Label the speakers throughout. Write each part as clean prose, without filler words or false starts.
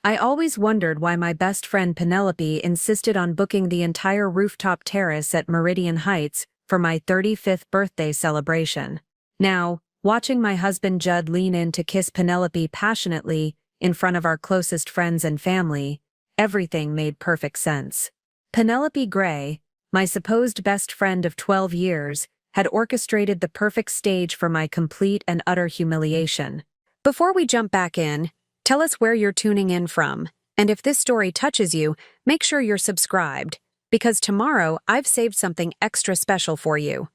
Speaker 1: I always wondered why my best friend Penelope insisted on booking the entire rooftop terrace at Meridian Heights for my 35th birthday celebration. Now, watching my husband Judd lean in to kiss Penelope passionately in front of our closest friends and family, everything made perfect sense. Penelope Gray, my supposed best friend of 12 years, had orchestrated the perfect stage for my complete and utter humiliation. Before we jump back in, tell us where you're tuning in from, and if this story touches you, make sure you're subscribed, because tomorrow I've saved something extra special for you.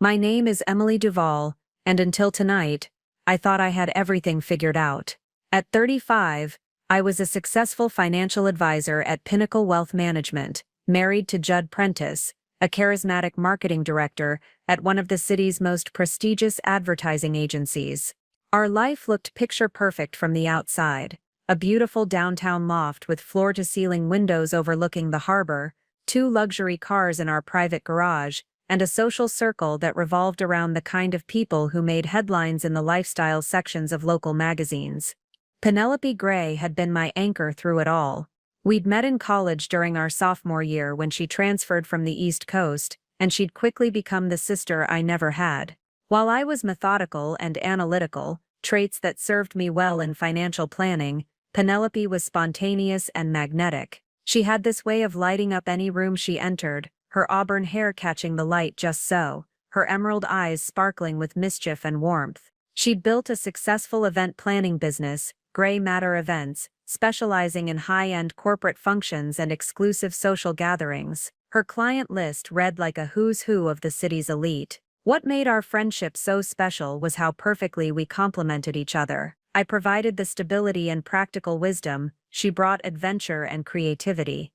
Speaker 1: My name is Emily Duval, and until tonight, I thought I had everything figured out. At 35, I was a successful financial advisor at Pinnacle Wealth Management, married to Judd Prentice, a charismatic marketing director at one of the city's most prestigious advertising agencies. Our life looked picture-perfect from the outside: a beautiful downtown loft with floor-to-ceiling windows overlooking the harbor, 2 luxury cars in our private garage, and a social circle that revolved around the kind of people who made headlines in the lifestyle sections of local magazines. Penelope Gray had been my anchor through it all. We'd met in college during our sophomore year when she transferred from the East Coast, and she'd quickly become the sister I never had. While I was methodical and analytical, traits that served me well in financial planning, Penelope was spontaneous and magnetic. She had this way of lighting up any room she entered, her auburn hair catching the light just so, her emerald eyes sparkling with mischief and warmth. She'd built a successful event planning business, Gray Matter Events, specializing in high-end corporate functions and exclusive social gatherings. Her client list read like a who's who of the city's elite. What made our friendship so special was how perfectly we complemented each other. I provided the stability and practical wisdom, she brought adventure and creativity.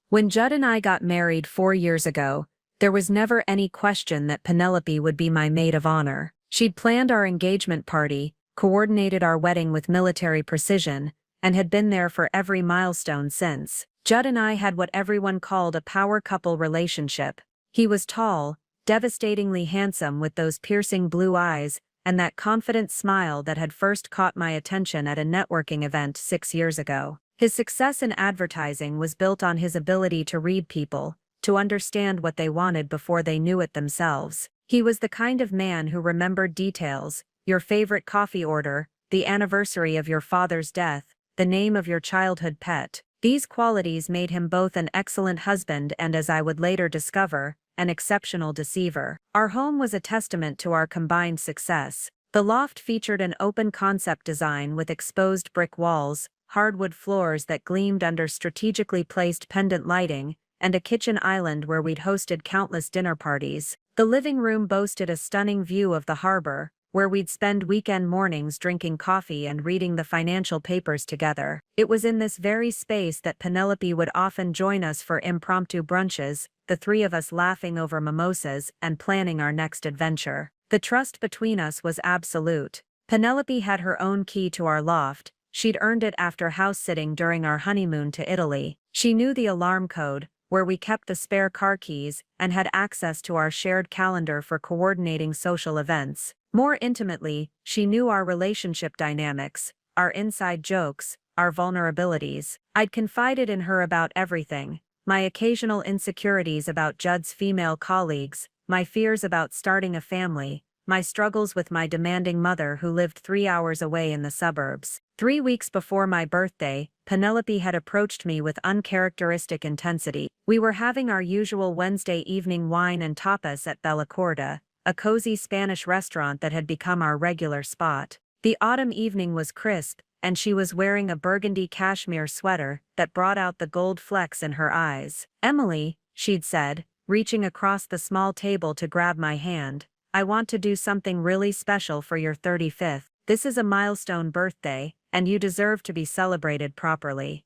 Speaker 1: When Judd and I got married 4 years ago, there was never any question that Penelope would be my maid of honor. She'd planned our engagement party, coordinated our wedding with military precision, and had been there for every milestone since. Judd and I had what everyone called a power couple relationship. He was tall, devastatingly handsome with those piercing blue eyes, and that confident smile that had first caught my attention at a networking event 6 years ago. His success in advertising was built on his ability to read people, to understand what they wanted before they knew it themselves. He was the kind of man who remembered details: your favorite coffee order, the anniversary of your father's death, the name of your childhood pet. These qualities made him both an excellent husband and, as I would later discover, an exceptional deceiver. Our home was a testament to our combined success. The loft featured an open-concept design with exposed brick walls, hardwood floors that gleamed under strategically placed pendant lighting, and a kitchen island where we'd hosted countless dinner parties. The living room boasted a stunning view of the harbor, where we'd spend weekend mornings drinking coffee and reading the financial papers together. It was in this very space that Penelope would often join us for impromptu brunches, the 3 of us laughing over mimosas and planning our next adventure. The trust between us was absolute. Penelope had her own key to our loft. She'd earned it after house-sitting during our honeymoon to Italy. She knew the alarm code, where we kept the spare car keys, and had access to our shared calendar for coordinating social events. More intimately, she knew our relationship dynamics, our inside jokes, our vulnerabilities. I'd confided in her about everything: my occasional insecurities about Judd's female colleagues, my fears about starting a family, my struggles with my demanding mother who lived 3 hours away in the suburbs. 3 weeks before my birthday, Penelope had approached me with uncharacteristic intensity. We were having our usual Wednesday evening wine and tapas at Bellacorda, a cozy Spanish restaurant that had become our regular spot. The autumn evening was crisp, and she was wearing a burgundy cashmere sweater that brought out the gold flecks in her eyes. "Emily," she'd said, reaching across the small table to grab my hand, "I want to do something really special for your 35th. This is a milestone birthday, and you deserve to be celebrated properly."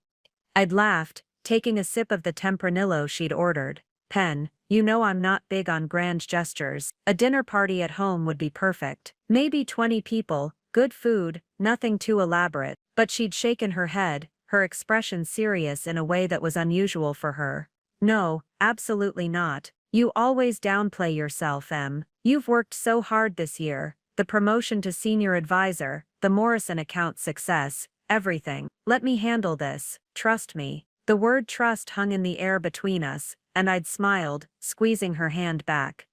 Speaker 1: I'd laughed, taking a sip of the Tempranillo she'd ordered. "Pen, you know I'm not big on grand gestures. A dinner party at home would be perfect. Maybe 20 people, good food, nothing too elaborate." But she'd shaken her head, her expression serious in a way that was unusual for her. "No, absolutely not. You always downplay yourself, Em. You've worked so hard this year: the promotion to senior advisor, the Morrison account success, Everything. Let me handle this. Trust me. The word trust hung in the air between us, and I'd smiled, squeezing her hand back.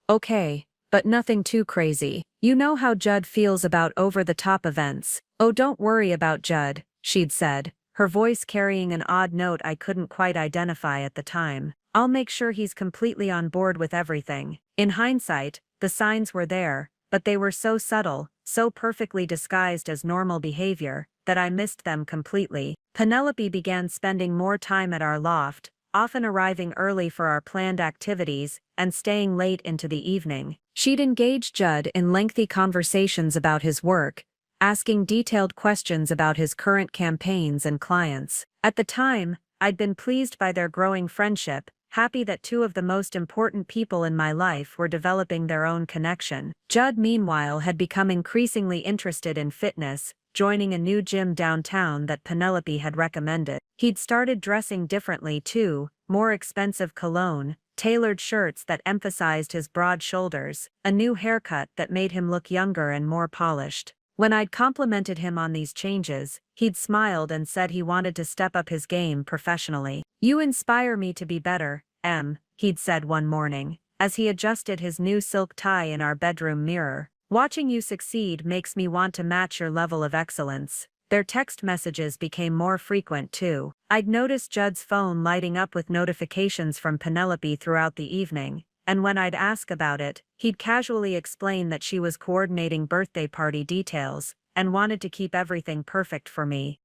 Speaker 1: Okay, but nothing too crazy. You know how Judd feels about over-the-top events. Oh, don't worry about Judd, she'd said, her voice carrying an odd note I couldn't quite identify at the time. I'll make sure he's completely on board with everything. In hindsight, the signs were there, but they were so subtle, so perfectly disguised as normal behavior, that I missed them completely. Penelope began spending more time at our loft, often arriving early for our planned activities and staying late into the evening. She'd engage Judd in lengthy conversations about his work, asking detailed questions about his current campaigns and clients. At the time, I'd been pleased by their growing friendship, happy that two of the most important people in my life were developing their own connection. Judd, meanwhile, had become increasingly interested in fitness, joining a new gym downtown that Penelope had recommended. He'd started dressing differently too, more expensive cologne, tailored shirts that emphasized his broad shoulders, a new haircut that made him look younger and more polished. When I'd complimented him on these changes, he'd smiled and said he wanted to step up his game professionally. You inspire me to be better, Em, he'd said one morning, as he adjusted his new silk tie in our bedroom mirror. Watching you succeed makes me want to match your level of excellence. Their text messages became more frequent too. I'd noticed Judd's phone lighting up with notifications from Penelope throughout the evening, and when I'd ask about it, he'd casually explain that she was coordinating birthday party details and wanted to keep everything perfect for me.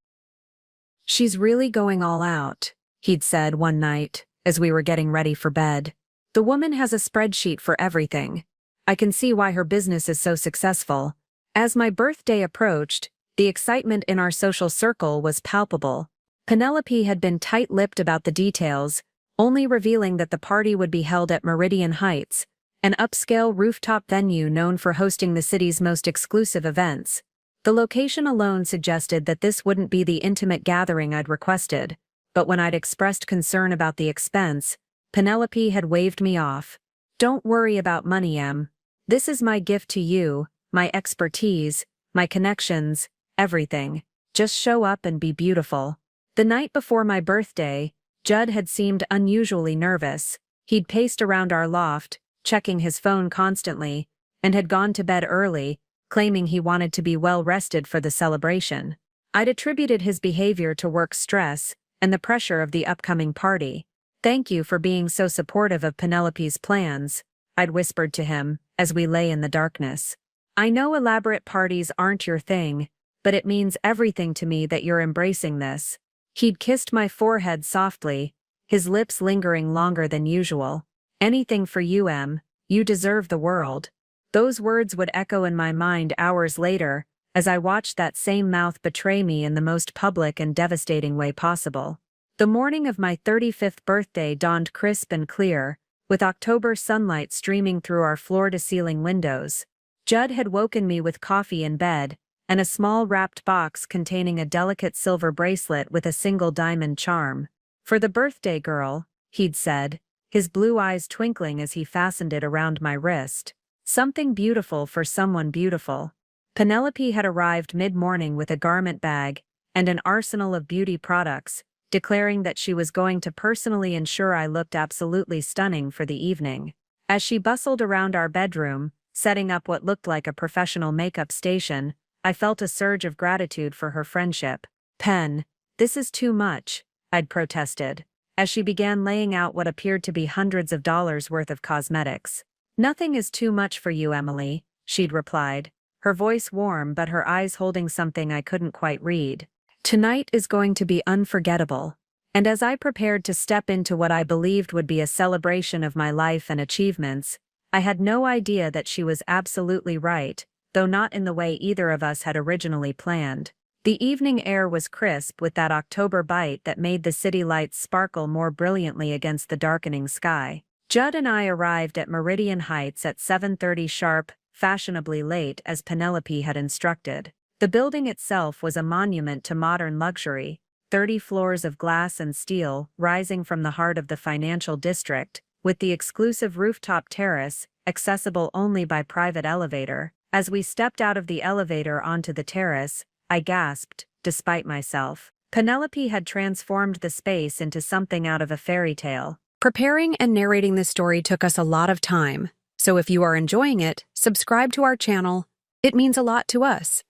Speaker 1: She's really going all out, he'd said one night, as we were getting ready for bed. The woman has a spreadsheet for everything. I can see why her business is so successful. As my birthday approached, the excitement in our social circle was palpable. Penelope had been tight-lipped about the details, only revealing that the party would be held at Meridian Heights, an upscale rooftop venue known for hosting the city's most exclusive events. The location alone suggested that this wouldn't be the intimate gathering I'd requested, but when I'd expressed concern about the expense, Penelope had waved me off. Don't worry about money, Em. This is my gift to you, my expertise, my connections, everything. Just show up and be beautiful. The night before my birthday, Judd had seemed unusually nervous. He'd paced around our loft, checking his phone constantly, and had gone to bed early, claiming he wanted to be well rested for the celebration. I'd attributed his behavior to work stress and the pressure of the upcoming party. Thank you for being so supportive of Penelope's plans, I'd whispered to him, as we lay in the darkness. I know elaborate parties aren't your thing, but it means everything to me that you're embracing this. He'd kissed my forehead softly, his lips lingering longer than usual. Anything for you, Em. You deserve the world. Those words would echo in my mind hours later, as I watched that same mouth betray me in the most public and devastating way possible. The morning of my 35th birthday dawned crisp and clear, with October sunlight streaming through our floor-to-ceiling windows. Judd had woken me with coffee in bed, and a small wrapped box containing a delicate silver bracelet with a single diamond charm. For the birthday girl, he'd said, his blue eyes twinkling as he fastened it around my wrist. Something beautiful for someone beautiful. Penelope had arrived mid-morning with a garment bag and an arsenal of beauty products, declaring that she was going to personally ensure I looked absolutely stunning for the evening. As she bustled around our bedroom, setting up what looked like a professional makeup station, I felt a surge of gratitude for her friendship. Pen, this is too much, I'd protested, as she began laying out what appeared to be hundreds of dollars worth of cosmetics. Nothing is too much for you, Emily, she'd replied, her voice warm but her eyes holding something I couldn't quite read. Tonight is going to be unforgettable. And as I prepared to step into what I believed would be a celebration of my life and achievements, I had no idea that she was absolutely right, though not in the way either of us had originally planned. The evening air was crisp with that October bite that made the city lights sparkle more brilliantly against the darkening sky. Judd and I arrived at Meridian Heights at 7:30 sharp, fashionably late as Penelope had instructed. The building itself was a monument to modern luxury, 30 floors of glass and steel rising from the heart of the financial district, with the exclusive rooftop terrace, accessible only by private elevator. As we stepped out of the elevator onto the terrace, I gasped, despite myself. Penelope had transformed the space into something out of a fairy tale. Preparing and narrating this story took us a lot of time, so if you are enjoying it, subscribe to our channel. It means a lot to us.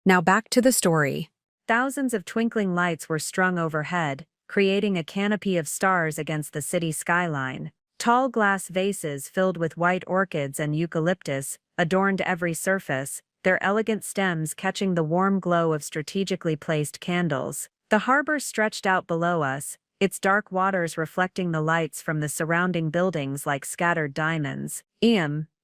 Speaker 1: Now back to the story. Thousands of twinkling lights were strung overhead, creating a canopy of stars against the city skyline. Tall glass vases filled with white orchids and eucalyptus adorned every surface, their elegant stems catching the warm glow of strategically placed candles. The harbor stretched out below us, its dark waters reflecting the lights from the surrounding buildings like scattered diamonds.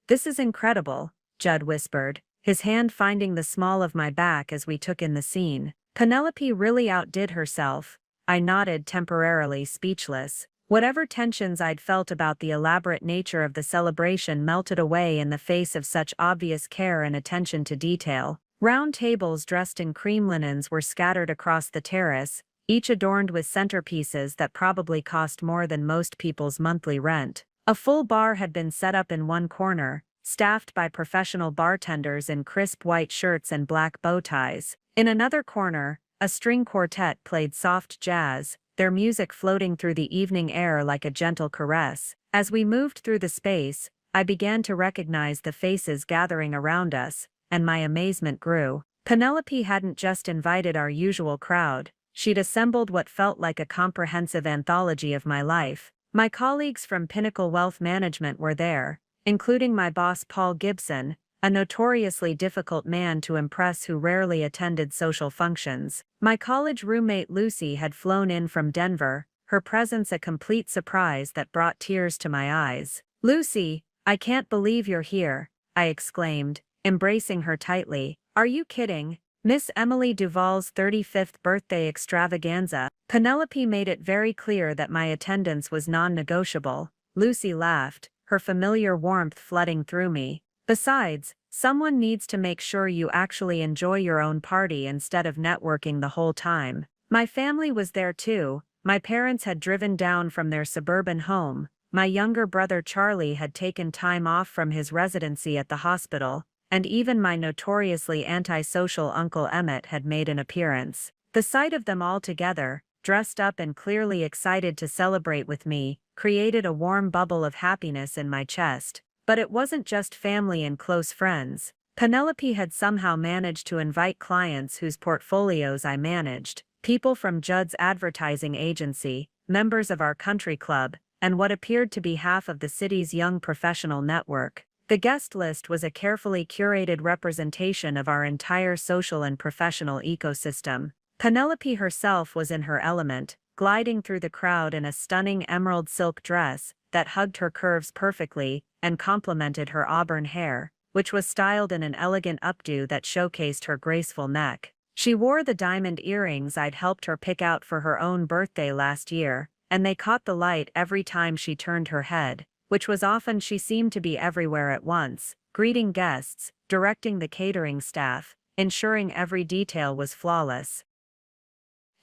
Speaker 1: This is incredible," Judd whispered, his hand finding the small of my back as we took in the scene. Penelope really outdid herself. I nodded, temporarily speechless. Whatever tensions I'd felt about the elaborate nature of the celebration melted away in the face of such obvious care and attention to detail. Round tables dressed in cream linens were scattered across the terrace, each adorned with centerpieces that probably cost more than most people's monthly rent. A full bar had been set up in one corner, staffed by professional bartenders in crisp white shirts and black bow ties. In another corner, a string quartet played soft jazz, their music floating through the evening air like a gentle caress. As we moved through the space, I began to recognize the faces gathering around us, and my amazement grew. Penelope hadn't just invited our usual crowd, she'd assembled what felt like a comprehensive anthology of my life. My colleagues from Pinnacle Wealth Management were there, including my boss Paul Gibson, a notoriously difficult man to impress who rarely attended social functions. My college roommate Lucy had flown in from Denver, her presence a complete surprise that brought tears to my eyes. "Lucy, I can't believe you're here," I exclaimed, embracing her tightly. "Are you kidding? Miss Emily Duval's 35th birthday extravaganza." Penelope made it very clear that my attendance was non-negotiable. Lucy laughed, her familiar warmth flooding through me. "Besides, someone needs to make sure you actually enjoy your own party instead of networking the whole time." My family was there too. My parents had driven down from their suburban home. My younger brother Charlie had taken time off from his residency at the hospital, and even my notoriously antisocial Uncle Emmett had made an appearance. The sight of them all together, dressed up and clearly excited to celebrate with me, created a warm bubble of happiness in my chest. But it wasn't just family and close friends. Penelope had somehow managed to invite clients whose portfolios I managed, people from Judd's advertising agency, members of our country club, and what appeared to be half of the city's young professional network. The guest list was a carefully curated representation of our entire social and professional ecosystem. Penelope herself was in her element, gliding through the crowd in a stunning emerald silk dress that hugged her curves perfectly and complemented her auburn hair, which was styled in an elegant updo that showcased her graceful neck. She wore the diamond earrings I'd helped her pick out for her own birthday last year, and they caught the light every time she turned her head, which was often. She seemed to be everywhere at once, greeting guests, directing the catering staff, ensuring every detail was flawless.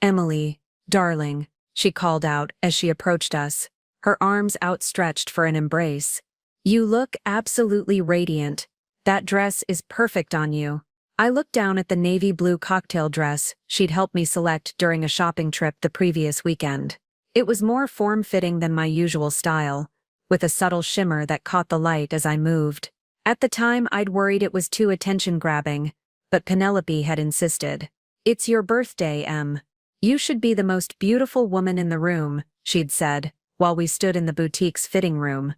Speaker 1: "Emily, darling," she called out as she approached us, her arms outstretched for an embrace. "You look absolutely radiant. That dress is perfect on you." I looked down at the navy blue cocktail dress she'd helped me select during a shopping trip the previous weekend. It was more form-fitting than my usual style, with a subtle shimmer that caught the light as I moved. At the time I'd worried it was too attention-grabbing, but Penelope had insisted. "It's your birthday, Em. You should be the most beautiful woman in the room," she'd said, while we stood in the boutique's fitting room.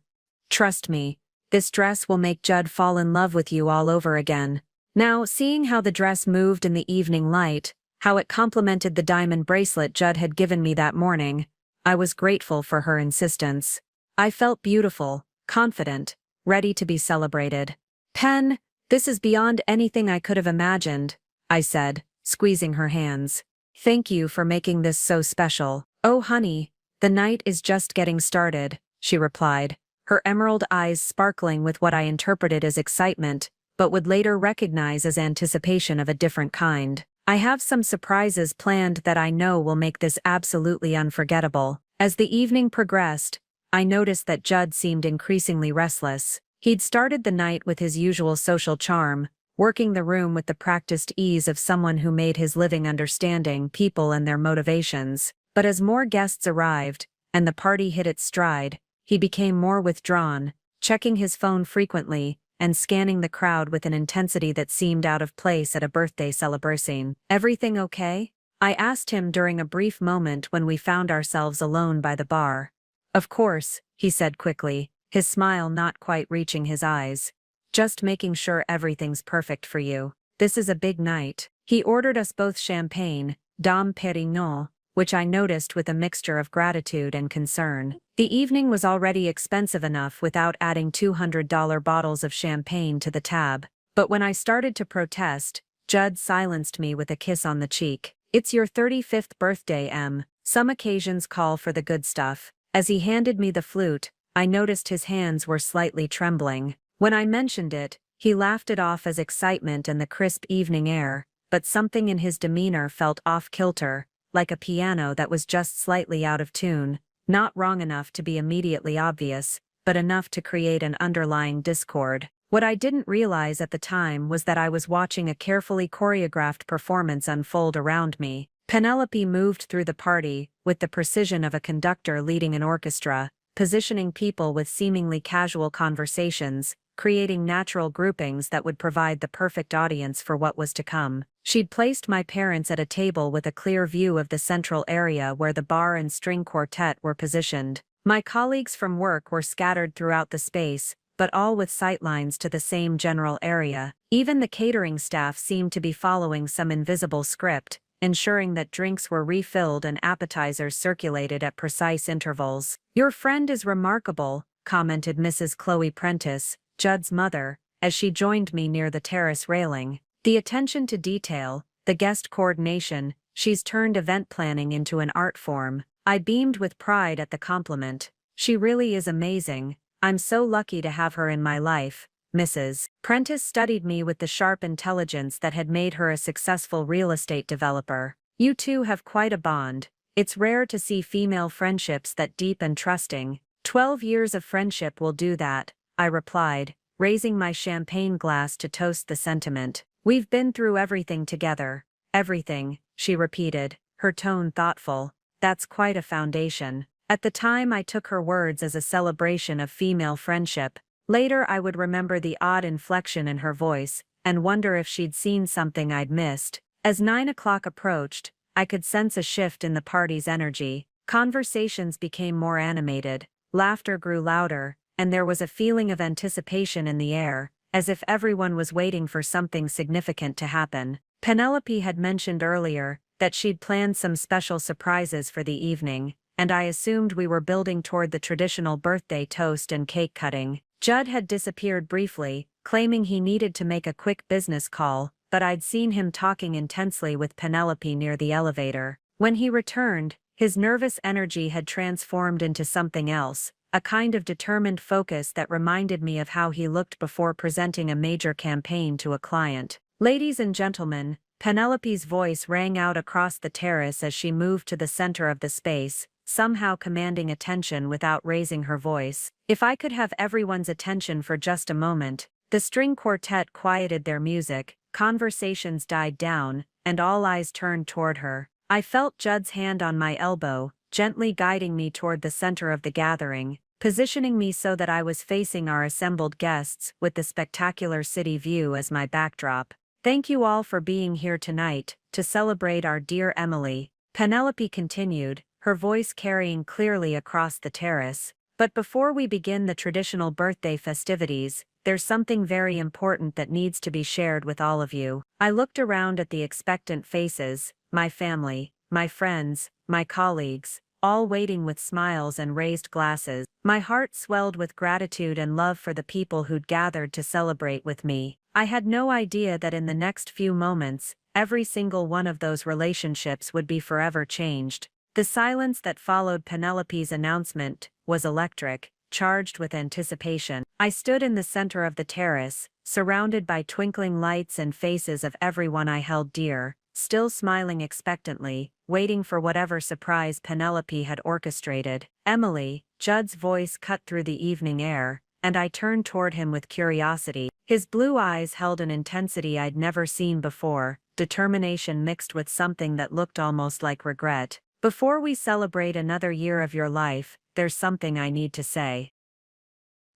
Speaker 1: "Trust me, this dress will make Judd fall in love with you all over again." Now, seeing how the dress moved in the evening light, how it complemented the diamond bracelet Judd had given me that morning, I was grateful for her insistence. I felt beautiful, confident, ready to be celebrated. "Pen, this is beyond anything I could have imagined," I said, squeezing her hands. "Thank you for making this so special." "Oh honey, the night is just getting started," she replied, her emerald eyes sparkling with what I interpreted as excitement, but would later recognize as anticipation of a different kind. "I have some surprises planned that I know will make this absolutely unforgettable." As the evening progressed, I noticed that Judd seemed increasingly restless. He'd started the night with his usual social charm, working the room with the practiced ease of someone who made his living understanding people and their motivations. But as more guests arrived, and the party hit its stride, he became more withdrawn, checking his phone frequently, and scanning the crowd with an intensity that seemed out of place at a birthday celebration. "Everything okay?" I asked him during a brief moment when we found ourselves alone by the bar. "Of course," he said quickly, his smile not quite reaching his eyes. "Just making sure everything's perfect for you. This is a big night." He ordered us both champagne, Dom Perignon, which I noticed with a mixture of gratitude and concern. The evening was already expensive enough without adding $200 bottles of champagne to the tab, but when I started to protest, Judd silenced me with a kiss on the cheek. "It's your 35th birthday, Em. Some occasions call for the good stuff." As he handed me the flute, I noticed his hands were slightly trembling. When I mentioned it, he laughed it off as excitement and the crisp evening air, but something in his demeanor felt off-kilter, like a piano that was just slightly out of tune, not wrong enough to be immediately obvious, but enough to create an underlying discord. What I didn't realize at the time was that I was watching a carefully choreographed performance unfold around me. Penelope moved through the party with the precision of a conductor leading an orchestra, positioning people with seemingly casual conversations, creating natural groupings that would provide the perfect audience for what was to come. She'd placed my parents at a table with a clear view of the central area where the bar and string quartet were positioned. My colleagues from work were scattered throughout the space, but all with sightlines to the same general area. Even the catering staff seemed to be following some invisible script, ensuring that drinks were refilled and appetizers circulated at precise intervals. "Your friend is remarkable," commented Mrs. Chloe Prentice, Judd's mother, as she joined me near the terrace railing. "The attention to detail, the guest coordination, she's turned event planning into an art form." I beamed with pride at the compliment. "She really is amazing. I'm so lucky to have her in my life." Mrs. Prentice studied me with the sharp intelligence that had made her a successful real estate developer. "You two have quite a bond. It's rare to see female friendships that deep and trusting." 12 years of friendship will do that," I replied, raising my champagne glass to toast the sentiment. "We've been through everything together." "Everything," she repeated, her tone thoughtful. "That's quite a foundation." At the time I took her words as a celebration of female friendship. Later I would remember the odd inflection in her voice, and wonder if she'd seen something I'd missed. As 9 o'clock approached, I could sense a shift in the party's energy. Conversations became more animated, laughter grew louder, and there was a feeling of anticipation in the air, as if everyone was waiting for something significant to happen. Penelope had mentioned earlier that she'd planned some special surprises for the evening, and I assumed we were building toward the traditional birthday toast and cake cutting. Judd had disappeared briefly, claiming he needed to make a quick business call, but I'd seen him talking intensely with Penelope near the elevator. When he returned, his nervous energy had transformed into something else, a kind of determined focus that reminded me of how he looked before presenting a major campaign to a client. "Ladies and gentlemen," Penelope's voice rang out across the terrace as she moved to the center of the space, somehow commanding attention without raising her voice. If I could have everyone's attention for just a moment. The string quartet quieted their music, conversations died down, and all eyes turned toward her. I felt Judd's hand on my elbow, gently guiding me toward the center of the gathering, positioning me so that I was facing our assembled guests with the spectacular city view as my backdrop. "Thank you all for being here tonight, to celebrate our dear Emily," Penelope continued, her voice carrying clearly across the terrace. "But before we begin the traditional birthday festivities, there's something very important that needs to be shared with all of you." I looked around at the expectant faces, my family, my friends, my colleagues, all waiting with smiles and raised glasses. My heart swelled with gratitude and love for the people who'd gathered to celebrate with me. I had no idea that in the next few moments, every single one of those relationships would be forever changed. The silence that followed Penelope's announcement was electric, charged with anticipation. I stood in the center of the terrace, surrounded by twinkling lights and faces of everyone I held dear, still smiling expectantly, waiting for whatever surprise Penelope had orchestrated. "Emily," Judd's voice cut through the evening air, and I turned toward him with curiosity. His blue eyes held an intensity I'd never seen before, determination mixed with something that looked almost like regret. "Before we celebrate another year of your life, there's something I need to say."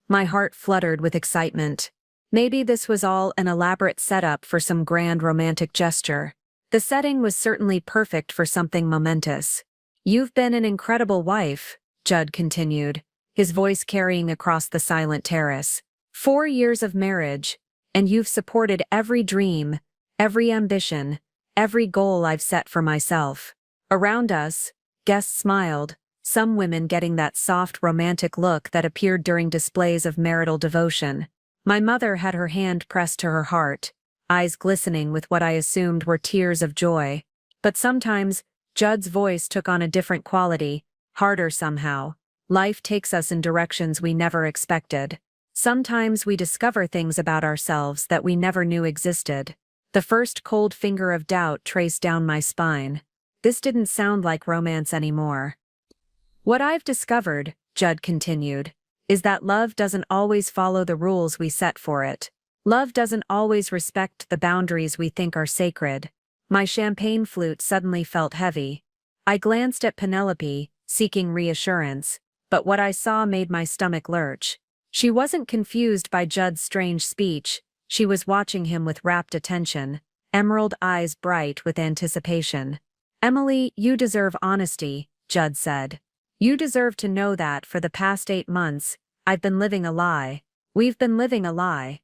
Speaker 1: My heart fluttered with excitement. Maybe this was all an elaborate setup for some grand romantic gesture. The setting was certainly perfect for something momentous. "You've been an incredible wife," Judd continued, his voice carrying across the silent terrace. "4 years of marriage, and you've supported every dream, every ambition, every goal I've set for myself." Around us, guests smiled, some women getting that soft romantic look that appeared during displays of marital devotion. My mother had her hand pressed to her heart, eyes glistening with what I assumed were tears of joy. But sometimes, Judd's voice took on a different quality, harder somehow. Life takes us in directions we never expected. Sometimes we discover things about ourselves that we never knew existed. The first cold finger of doubt traced down my spine. This didn't sound like romance anymore. "What I've discovered," Judd continued, "is that love doesn't always follow the rules we set for it. Love doesn't always respect the boundaries we think are sacred." My champagne flute suddenly felt heavy. I glanced at Penelope, seeking reassurance, but what I saw made my stomach lurch. She wasn't confused by Judd's strange speech, she was watching him with rapt attention, emerald eyes bright with anticipation. "Emily, you deserve honesty," Judd said. "You deserve to know that for the past 8 months, I've been living a lie. We've been living a lie."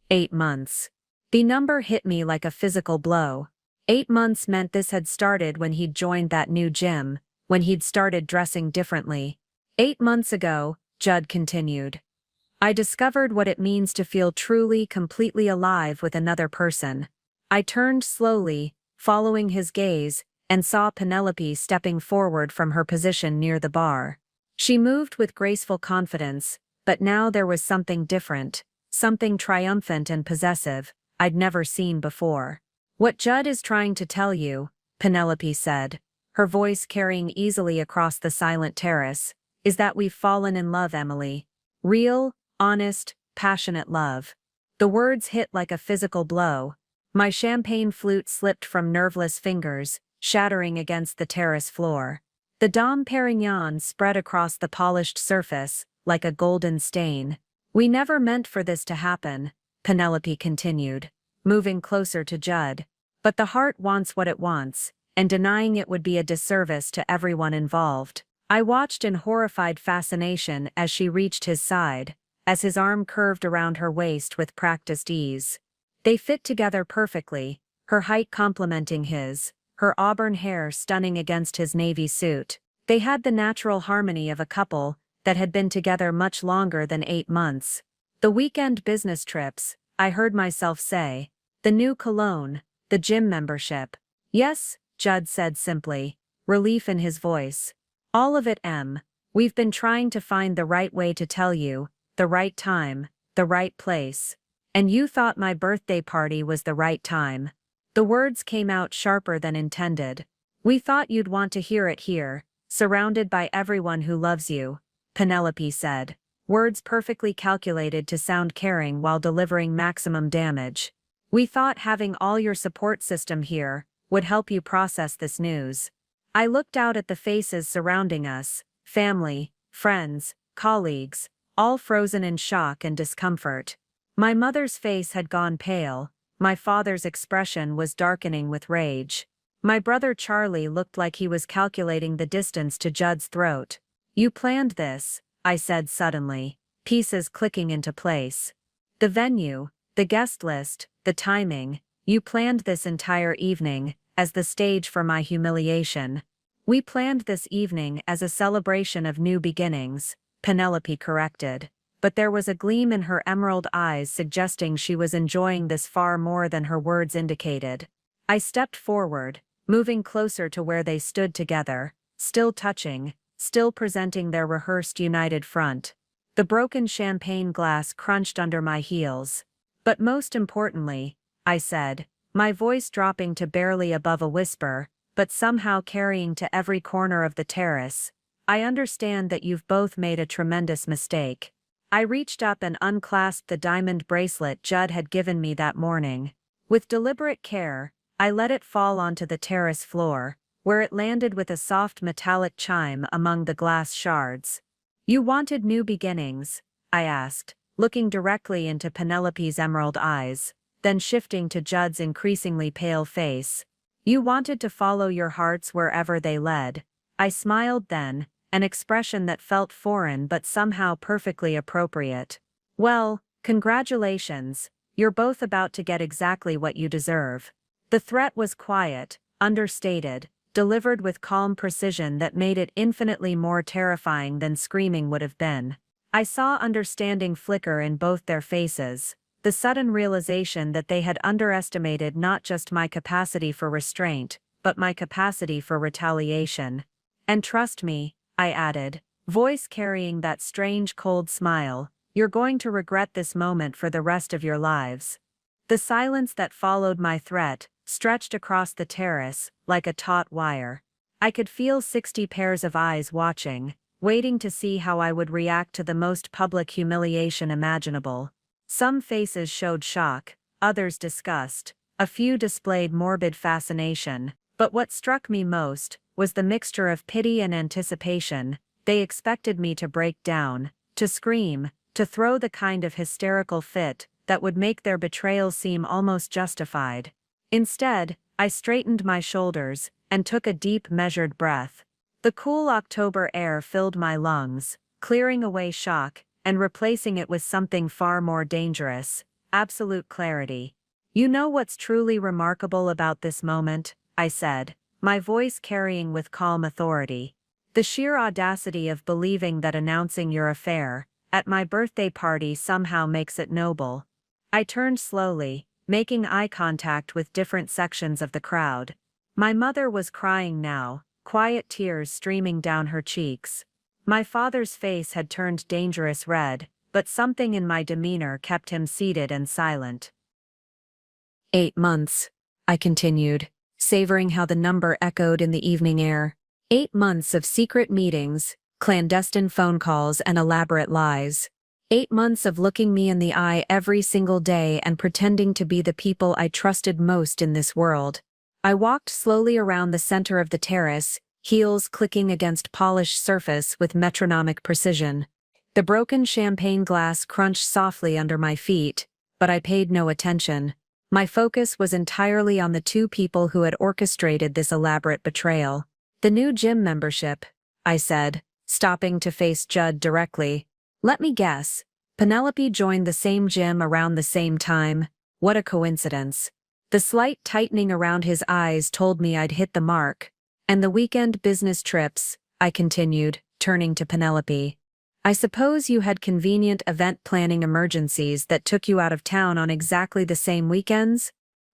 Speaker 1: 8 months. The number hit me like a physical blow. 8 months meant this had started when he'd joined that new gym, when he'd started dressing differently. 8 months ago, Judd continued, I discovered what it means to feel truly, completely alive with another person. I turned slowly, following his gaze, and saw Penelope stepping forward from her position near the bar. She moved with graceful confidence, but now there was something different, something triumphant and possessive, I'd never seen before. "What Judd is trying to tell you," Penelope said, her voice carrying easily across the silent terrace, "is that we've fallen in love, Emily. Real, honest, passionate love." The words hit like a physical blow. My champagne flute slipped from nerveless fingers, shattering against the terrace floor. The Dom Perignon spread across the polished surface, like a golden stain. "We never meant for this to happen," Penelope continued, moving closer to Judd. "But the heart wants what it wants, and denying it would be a disservice to everyone involved." I watched in horrified fascination as she reached his side, as his arm curved around her waist with practiced ease. They fit together perfectly, her height complementing his, her auburn hair stunning against his navy suit. They had the natural harmony of a couple that had been together much longer than 8 months. "The weekend business trips," I heard myself say. "The new cologne, the gym membership." "Yes," Judd said simply, relief in his voice. "All of it, Em. We've been trying to find the right way to tell you, the right time, the right place. And you thought my birthday party was the right time." The words came out sharper than intended. "We thought you'd want to hear it here, surrounded by everyone who loves you," Penelope said, words perfectly calculated to sound caring while delivering maximum damage. "We thought having all your support system here would help you process this news." I looked out at the faces surrounding us, family, friends, colleagues, all frozen in shock and discomfort. My mother's face had gone pale, my father's expression was darkening with rage. My brother Charlie looked like he was calculating the distance to Judd's throat. "You planned this," I said suddenly, pieces clicking into place. "The venue, the guest list, the timing, you planned this entire evening, as the stage for my humiliation." "We planned this evening as a celebration of new beginnings," Penelope corrected, but there was a gleam in her emerald eyes suggesting she was enjoying this far more than her words indicated. I stepped forward, moving closer to where they stood together, still touching, still presenting their rehearsed united front. The broken champagne glass crunched under my heels. "But most importantly," I said, my voice dropping to barely above a whisper, but somehow carrying to every corner of the terrace, "I understand that you've both made a tremendous mistake. I reached up and unclasped the diamond bracelet Judd had given me that morning. With deliberate care, I let it fall onto the terrace floor, where it landed with a soft metallic chime among the glass shards. "You wanted new beginnings?" I asked, looking directly into Penelope's emerald eyes, then shifting to Judd's increasingly pale face. "You wanted to follow your hearts wherever they led." I smiled then, an expression that felt foreign but somehow perfectly appropriate. "Well, congratulations, you're both about to get exactly what you deserve." The threat was quiet, understated, delivered with calm precision that made it infinitely more terrifying than screaming would have been. I saw understanding flicker in both their faces, the sudden realization that they had underestimated not just my capacity for restraint, but my capacity for retaliation. "And trust me," I added, voice carrying that strange cold smile, "you're going to regret this moment for the rest of your lives." The silence that followed my threat stretched across the terrace like a taut wire. I could feel 60 pairs of eyes watching, waiting to see how I would react to the most public humiliation imaginable. Some faces showed shock, others disgust, a few displayed morbid fascination, but what struck me most was the mixture of pity and anticipation. They expected me to break down, to scream, to throw the kind of hysterical fit that would make their betrayal seem almost justified. Instead, I straightened my shoulders and took a deep, measured breath. The cool October air filled my lungs, clearing away shock and replacing it with something far more dangerous: absolute clarity. "You know what's truly remarkable about this moment?" I said, my voice carrying with calm authority. "The sheer audacity of believing that announcing your affair at my birthday party somehow makes it noble." I turned slowly, making eye contact with different sections of the crowd. My mother was crying now, quiet tears streaming down her cheeks. My father's face had turned dangerous red, but something in my demeanor kept him seated and silent. 8 months, I continued, savoring how the number echoed in the evening air. 8 months of secret meetings, clandestine phone calls, and elaborate lies. 8 months of looking me in the eye every single day and pretending to be the people I trusted most in this world. I walked slowly around the center of the terrace, heels clicking against polished surface with metronomic precision. The broken champagne glass crunched softly under my feet, but I paid no attention. My focus was entirely on the two people who had orchestrated this elaborate betrayal. "The new gym membership," I said, stopping to face Judd directly. "Let me guess. Penelope joined the same gym around the same time. What a coincidence." The slight tightening around his eyes told me I'd hit the mark. "And the weekend business trips," I continued, turning to Penelope. "I suppose you had convenient event planning emergencies that took you out of town on exactly the same weekends?"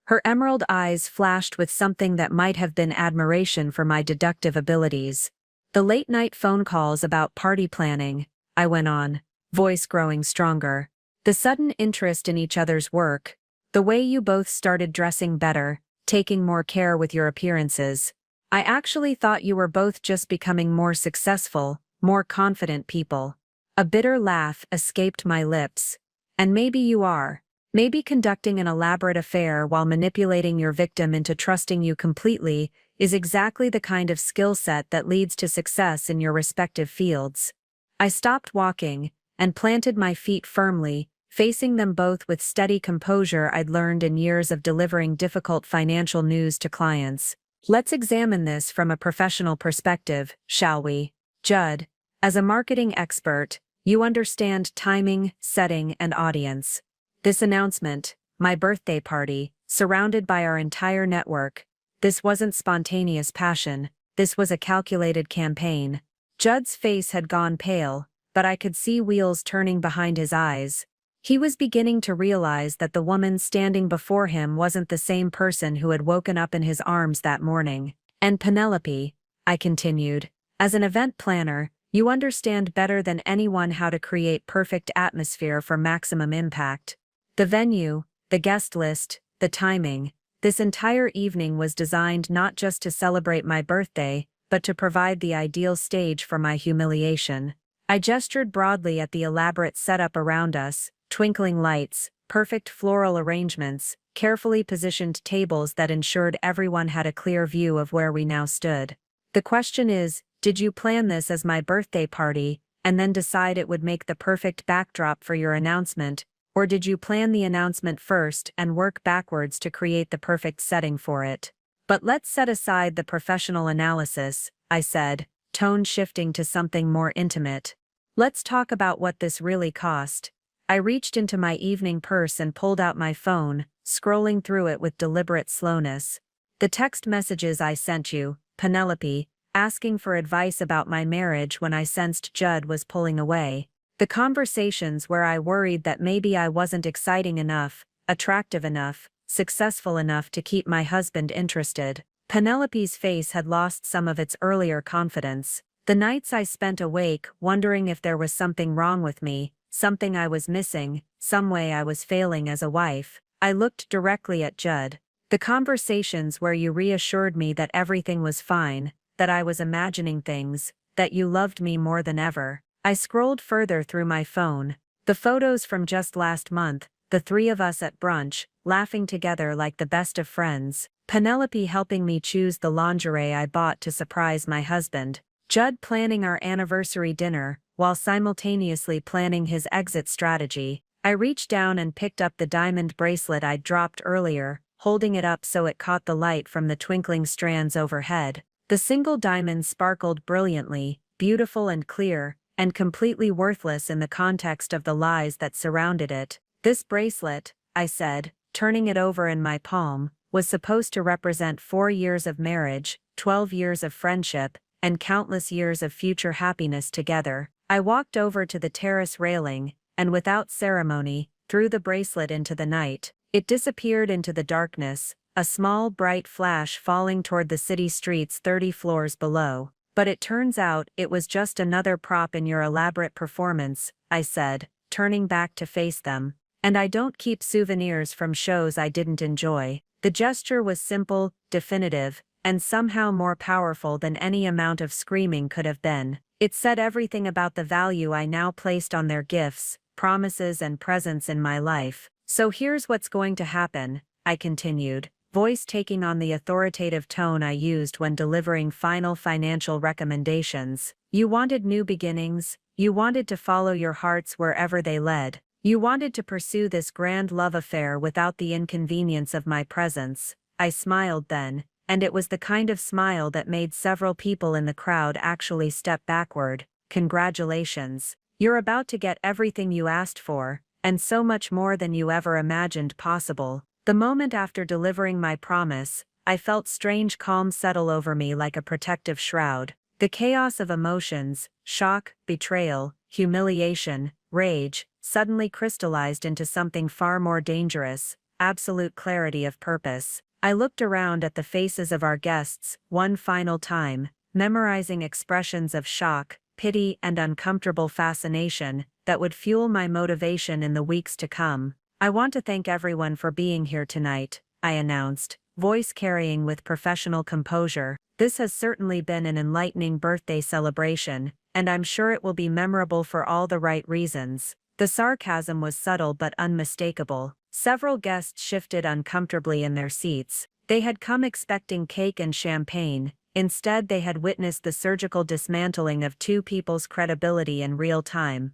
Speaker 1: Her emerald eyes flashed with something that might have been admiration for my deductive abilities. "The late-night phone calls about party planning," I went on, voice growing stronger. "The sudden interest in each other's work. The way you both started dressing better, taking more care with your appearances. I actually thought you were both just becoming more successful, more confident people." A bitter laugh escaped my lips. "And maybe you are. Maybe conducting an elaborate affair while manipulating your victim into trusting you completely is exactly the kind of skill set that leads to success in your respective fields." I stopped walking and planted my feet firmly, facing them both with steady composure I'd learned in years of delivering difficult financial news to clients. "Let's examine this from a professional perspective, shall we? Judd, as a marketing expert, you understand timing, setting, and audience. This announcement, my birthday party, surrounded by our entire network, this wasn't spontaneous passion, this was a calculated campaign." Judd's face had gone pale, but I could see wheels turning behind his eyes. He was beginning to realize that the woman standing before him wasn't the same person who had woken up in his arms that morning. "And Penelope," I continued, "as an event planner, you understand better than anyone how to create perfect atmosphere for maximum impact. The venue, the guest list, the timing, this entire evening was designed not just to celebrate my birthday, but to provide the ideal stage for my humiliation. I gestured broadly at the elaborate setup around us, twinkling lights, perfect floral arrangements, carefully positioned tables that ensured everyone had a clear view of where we now stood. The question is, did you plan this as my birthday party, and then decide it would make the perfect backdrop for your announcement, or did you plan the announcement first and work backwards to create the perfect setting for it? But let's set aside the professional analysis, I said, tone shifting to something more intimate. Let's talk about what this really cost. I reached into my evening purse and pulled out my phone, scrolling through it with deliberate slowness. The text messages I sent you, Penelope, asking for advice about my marriage when I sensed Judd was pulling away. The conversations where I worried that maybe I wasn't exciting enough, attractive enough, successful enough to keep my husband interested. Penelope's face had lost some of its earlier confidence. The nights I spent awake wondering if there was something wrong with me, something I was missing, some way I was failing as a wife. I looked directly at Judd. The conversations where you reassured me that everything was fine, that I was imagining things, that you loved me more than ever. I scrolled further through my phone. The photos from just last month, the three of us at brunch, laughing together like the best of friends. Penelope helping me choose the lingerie I bought to surprise my husband. Judd planning our anniversary dinner, while simultaneously planning his exit strategy. I reached down and picked up the diamond bracelet I'd dropped earlier, holding it up so it caught the light from the twinkling strands overhead. The single diamond sparkled brilliantly, beautiful and clear, and completely worthless in the context of the lies that surrounded it. This bracelet, I said, turning it over in my palm, was supposed to represent 4 years of marriage, 12 years of friendship, and countless years of future happiness together. I walked over to the terrace railing, and without ceremony, threw the bracelet into the night. It disappeared into the darkness, a small bright flash falling toward the city streets 30 floors below. But it turns out it was just another prop in your elaborate performance, I said, turning back to face them. And I don't keep souvenirs from shows I didn't enjoy. The gesture was simple, definitive, and somehow more powerful than any amount of screaming could have been. It said everything about the value I now placed on their gifts, promises and presence in my life. So here's what's going to happen, I continued, voice taking on the authoritative tone I used when delivering final financial recommendations. You wanted new beginnings, you wanted to follow your hearts wherever they led. You wanted to pursue this grand love affair without the inconvenience of my presence. I smiled then, and it was the kind of smile that made several people in the crowd actually step backward. Congratulations. You're about to get everything you asked for, and so much more than you ever imagined possible. The moment after delivering my promise, I felt strange calm settle over me like a protective shroud. The chaos of emotions, shock, betrayal, humiliation, rage, suddenly crystallized into something far more dangerous, absolute clarity of purpose. I looked around at the faces of our guests one final time, memorizing expressions of shock, pity and uncomfortable fascination that would fuel my motivation in the weeks to come. I want to thank everyone for being here tonight, I announced, voice carrying with professional composure. This has certainly been an enlightening birthday celebration, and I'm sure it will be memorable for all the right reasons. The sarcasm was subtle but unmistakable. Several guests shifted uncomfortably in their seats. They had come expecting cake and champagne. Instead, they had witnessed the surgical dismantling of two people's credibility in real time.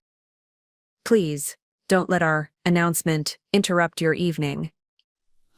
Speaker 1: Please, don't let our announcement interrupt your evening,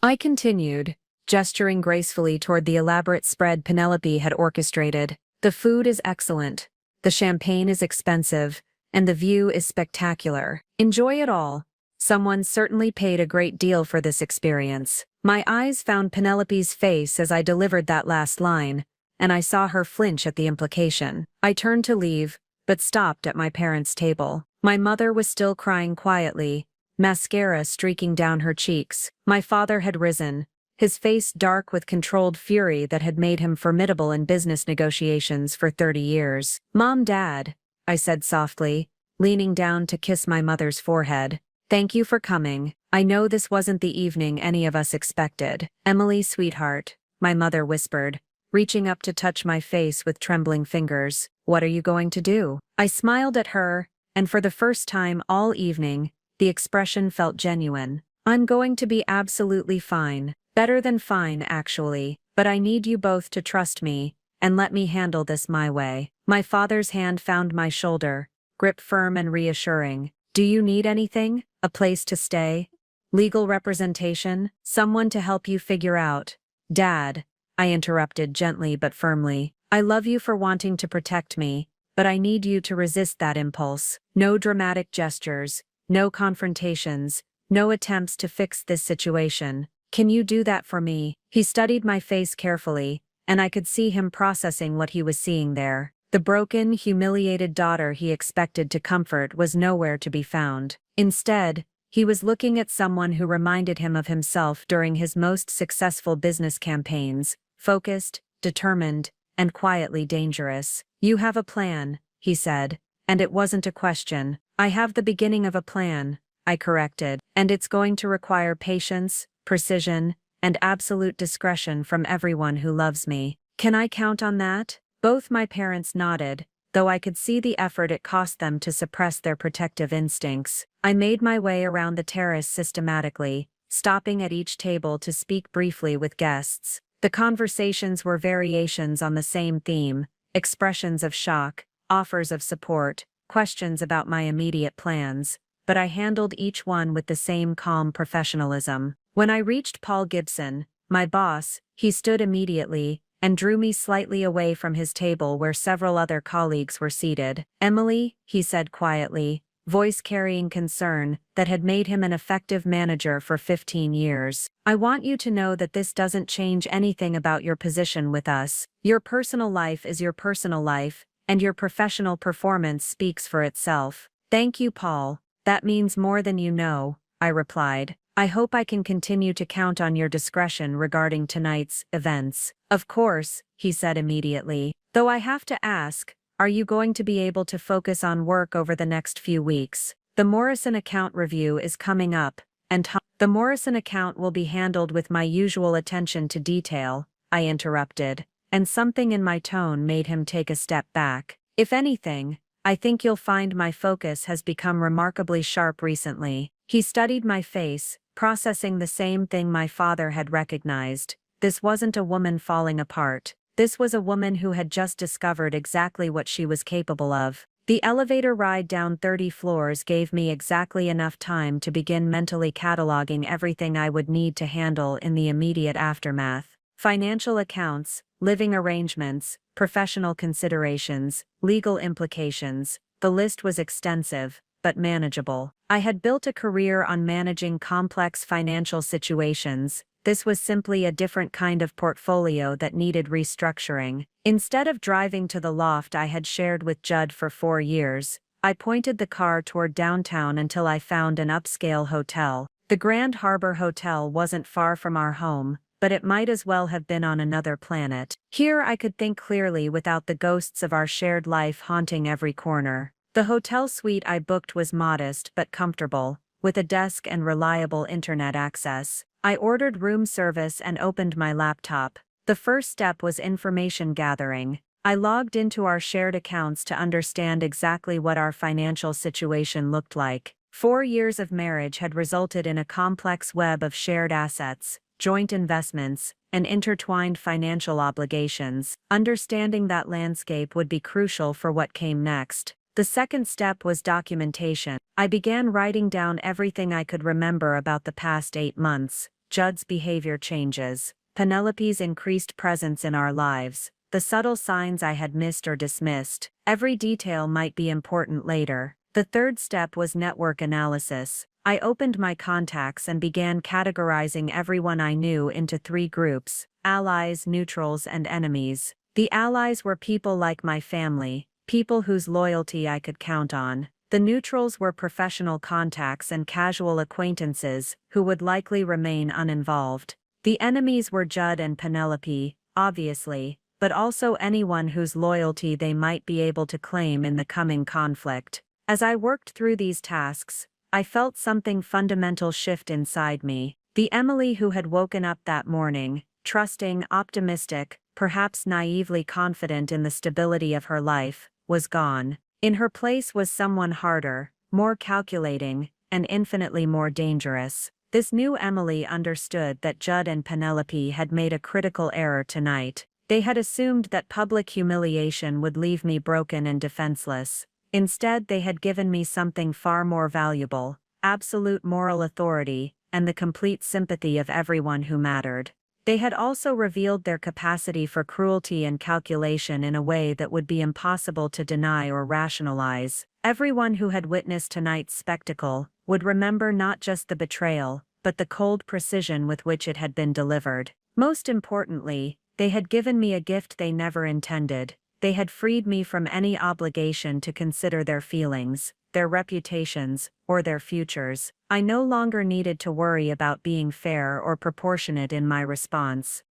Speaker 1: I continued, gesturing gracefully toward the elaborate spread Penelope had orchestrated. The food is excellent, the champagne is expensive, and the view is spectacular. Enjoy it all. Someone certainly paid a great deal for this experience. My eyes found Penelope's face as I delivered that last line, and I saw her flinch at the implication. I turned to leave, but stopped at my parents' table. My mother was still crying quietly, mascara streaking down her cheeks. My father had risen, his face dark with controlled fury that had made him formidable in business negotiations for 30 years. "Mom, Dad," I said softly, leaning down to kiss my mother's forehead. "Thank you for coming. I know this wasn't the evening any of us expected." "Emily, sweetheart," my mother whispered, reaching up to touch my face with trembling fingers. What are you going to do? I smiled at her, and for the first time all evening, the expression felt genuine. I'm going to be absolutely fine. Better than fine, actually. But I need you both to trust me, and let me handle this my way. My father's hand found my shoulder, grip firm and reassuring. Do you need anything? A place to stay? Legal representation? Someone to help you figure out? Dad, I interrupted gently but firmly. I love you for wanting to protect me, but I need you to resist that impulse. No dramatic gestures, no confrontations, no attempts to fix this situation. Can you do that for me? He studied my face carefully, and I could see him processing what he was seeing there. The broken, humiliated daughter he expected to comfort was nowhere to be found. Instead, he was looking at someone who reminded him of himself during his most successful business campaigns, focused, determined, and quietly dangerous. You have a plan, he said, and it wasn't a question. I have the beginning of a plan, I corrected, and it's going to require patience, precision, and absolute discretion from everyone who loves me. Can I count on that? Both my parents nodded, though I could see the effort it cost them to suppress their protective instincts. I made my way around the terrace systematically, stopping at each table to speak briefly with guests. The conversations were variations on the same theme, expressions of shock, offers of support, questions about my immediate plans, but I handled each one with the same calm professionalism. When I reached Paul Gibson, my boss, he stood immediately and drew me slightly away from his table where several other colleagues were seated. Emily, he said quietly, voice carrying concern that had made him an effective manager for 15 years. I want you to know that this doesn't change anything about your position with us. Your personal life is your personal life, and your professional performance speaks for itself. Thank you, Paul. That means more than you know, I replied. I hope I can continue to count on your discretion regarding tonight's events. Of course, he said immediately. Though I have to ask, are you going to be able to focus on work over the next few weeks? The Morrison account review is coming up, and the Morrison account will be handled with my usual attention to detail, I interrupted, and something in my tone made him take a step back. If anything, I think you'll find my focus has become remarkably sharp recently. He studied my face, processing the same thing my father had recognized. This wasn't a woman falling apart. This was a woman who had just discovered exactly what she was capable of. The elevator ride down 30 floors gave me exactly enough time to begin mentally cataloging everything I would need to handle in the immediate aftermath. Financial accounts, living arrangements, professional considerations, legal implications. The list was extensive, but manageable. I had built a career on managing complex financial situations. This was simply a different kind of portfolio that needed restructuring. Instead of driving to the loft I had shared with Judd for 4 years, I pointed the car toward downtown until I found an upscale hotel. The Grand Harbor Hotel wasn't far from our home, but it might as well have been on another planet. Here I could think clearly without the ghosts of our shared life haunting every corner. The hotel suite I booked was modest but comfortable, with a desk and reliable internet access. I ordered room service and opened my laptop. The first step was information gathering. I logged into our shared accounts to understand exactly what our financial situation looked like. 4 years of marriage had resulted in a complex web of shared assets, joint investments, and intertwined financial obligations. Understanding that landscape would be crucial for what came next. The second step was documentation. I began writing down everything I could remember about the past 8 months. Judd's behavior changes, Penelope's increased presence in our lives, the subtle signs I had missed or dismissed. Every detail might be important later. The third step was network analysis. I opened my contacts and began categorizing everyone I knew into 3 groups: allies, neutrals, and enemies. The allies were people like my family, people whose loyalty I could count on. The neutrals were professional contacts and casual acquaintances who would likely remain uninvolved. The enemies were Judd and Penelope, obviously, but also anyone whose loyalty they might be able to claim in the coming conflict. As I worked through these tasks, I felt something fundamental shift inside me. The Emily who had woken up that morning, trusting, optimistic, perhaps naively confident in the stability of her life, was gone. In her place was someone harder, more calculating, and infinitely more dangerous. This new Emily understood that Judd and Penelope had made a critical error tonight. They had assumed that public humiliation would leave me broken and defenseless. Instead, they had given me something far more valuable: absolute moral authority, and the complete sympathy of everyone who mattered. They had also revealed their capacity for cruelty and calculation in a way that would be impossible to deny or rationalize. Everyone who had witnessed tonight's spectacle would remember not just the betrayal, but the cold precision with which it had been delivered. Most importantly, they had given me a gift they never intended. They had freed me from any obligation to consider their feelings, their reputations, or their futures. I no longer needed to worry about being fair or proportionate in my response.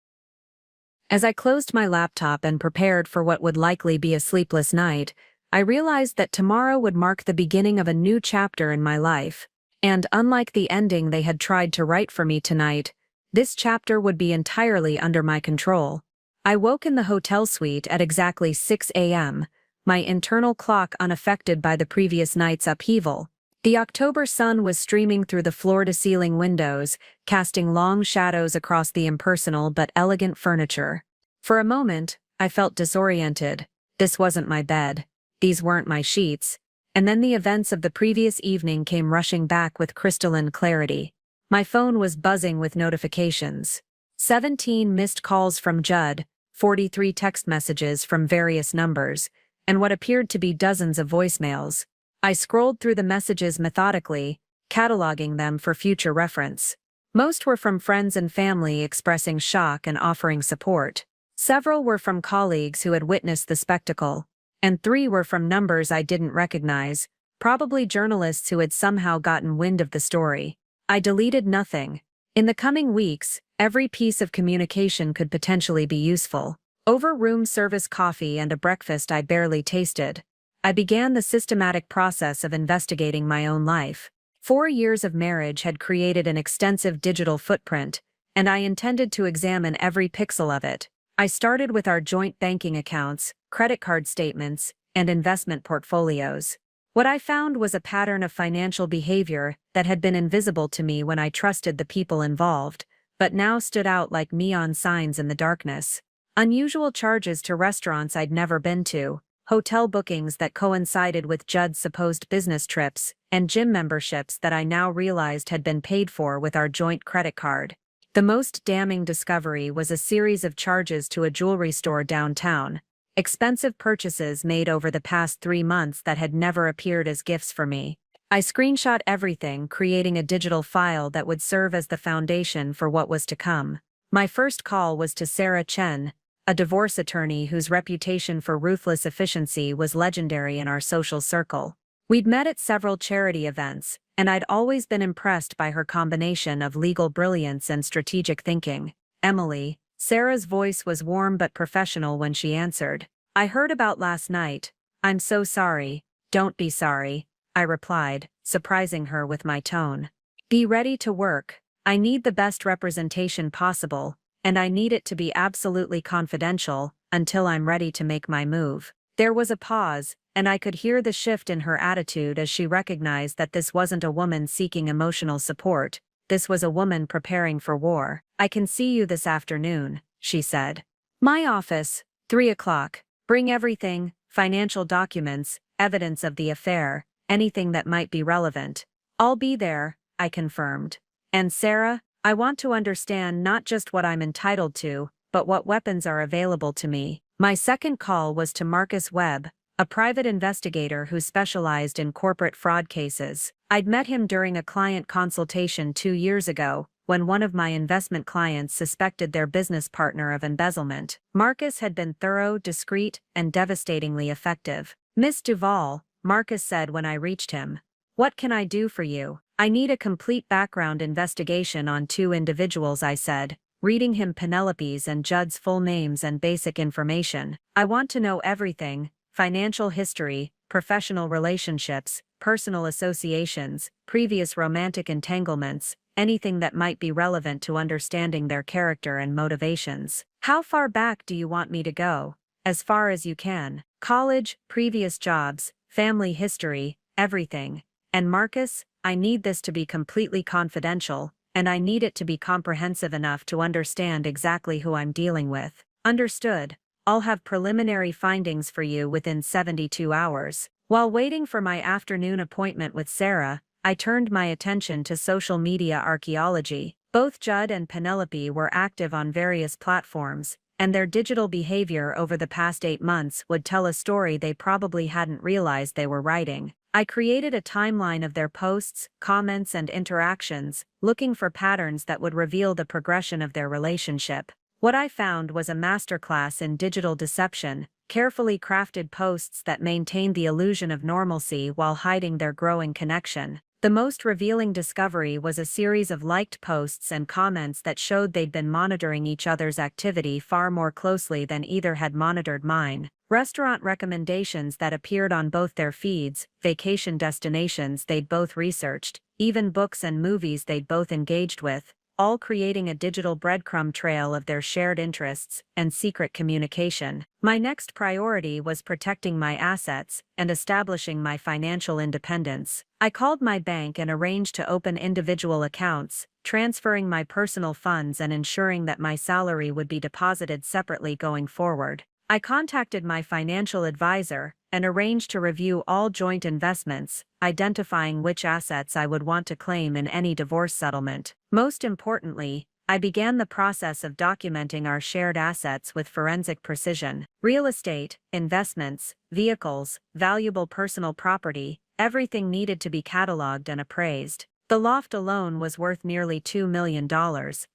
Speaker 1: As I closed my laptop and prepared for what would likely be a sleepless night, I realized that tomorrow would mark the beginning of a new chapter in my life. And unlike the ending they had tried to write for me tonight, this chapter would be entirely under my control. I woke in the hotel suite at exactly 6 a.m., my internal clock unaffected by the previous night's upheaval. The October sun was streaming through the floor-to-ceiling windows, casting long shadows across the impersonal but elegant furniture. For a moment, I felt disoriented. This wasn't my bed. These weren't my sheets. And then the events of the previous evening came rushing back with crystalline clarity. My phone was buzzing with notifications. 17 missed calls from Judd, 43 text messages from various numbers, and what appeared to be dozens of voicemails. I scrolled through the messages methodically, cataloging them for future reference. Most were from friends and family expressing shock and offering support. Several were from colleagues who had witnessed the spectacle, and 3 were from numbers I didn't recognize, probably journalists who had somehow gotten wind of the story. I deleted nothing. In the coming weeks, every piece of communication could potentially be useful. Over room service coffee and a breakfast I barely tasted, I began the systematic process of investigating my own life. 4 years of marriage had created an extensive digital footprint, and I intended to examine every pixel of it. I started with our joint banking accounts, credit card statements, and investment portfolios. What I found was a pattern of financial behavior that had been invisible to me when I trusted the people involved, but now stood out like neon signs in the darkness. Unusual charges to restaurants I'd never been to, hotel bookings that coincided with Judd's supposed business trips, and gym memberships that I now realized had been paid for with our joint credit card. The most damning discovery was a series of charges to a jewelry store downtown, expensive purchases made over the past 3 months that had never appeared as gifts for me. I screenshot everything, creating a digital file that would serve as the foundation for what was to come. My first call was to Sarah Chen, a divorce attorney whose reputation for ruthless efficiency was legendary in our social circle. We'd met at several charity events, and I'd always been impressed by her combination of legal brilliance and strategic thinking. Emily, Sarah's voice was warm but professional when she answered. "I heard about last night. I'm so sorry." "Don't be sorry," I replied, surprising her with my tone. "Be ready to work. I need the best representation possible, and I need it to be absolutely confidential until I'm ready to make my move." There was a pause, and I could hear the shift in her attitude as she recognized that this wasn't a woman seeking emotional support. This was a woman preparing for war. "I can see you this afternoon," she said. "My office, 3 o'clock. Bring everything, financial documents, evidence of the affair, anything that might be relevant." "I'll be there," I confirmed. "And Sarah, I want to understand not just what I'm entitled to, but what weapons are available to me." My second call was to Marcus Webb, a private investigator who specialized in corporate fraud cases. I'd met him during a client consultation 2 years ago, when one of my investment clients suspected their business partner of embezzlement. Marcus had been thorough, discreet, and devastatingly effective. "Miss Duvall," Marcus said when I reached him, "what can I do for you?" "I need a complete background investigation on 2 individuals," I said, reading him Penelope's and Judd's full names and basic information. "I want to know everything: financial history, professional relationships, personal associations, previous romantic entanglements, anything that might be relevant to understanding their character and motivations. How far back do you want me to go? As far as you can. College, previous jobs, family history, everything. And Marcus, I need this to be completely confidential, and I need it to be comprehensive enough to understand exactly who I'm dealing with. Understood. I'll have preliminary findings for you within 72 hours. While waiting for my afternoon appointment with Sarah, I turned my attention to social media archaeology. Both Judd and Penelope were active on various platforms, and their digital behavior over the past 8 months would tell a story they probably hadn't realized they were writing. I created a timeline of their posts, comments, and interactions, looking for patterns that would reveal the progression of their relationship. What I found was a masterclass in digital deception, carefully crafted posts that maintained the illusion of normalcy while hiding their growing connection. The most revealing discovery was a series of liked posts and comments that showed they'd been monitoring each other's activity far more closely than either had monitored mine. Restaurant recommendations that appeared on both their feeds, vacation destinations they'd both researched, even books and movies they'd both engaged with, all creating a digital breadcrumb trail of their shared interests and secret communication. My next priority was protecting my assets and establishing my financial independence. I called my bank and arranged to open individual accounts, transferring my personal funds and ensuring that my salary would be deposited separately going forward. I contacted my financial advisor and arranged to review all joint investments, identifying which assets I would want to claim in any divorce settlement. Most importantly, I began the process of documenting our shared assets with forensic precision. Real estate, investments, vehicles, valuable personal property, everything needed to be cataloged and appraised. The loft alone was worth nearly $2 million,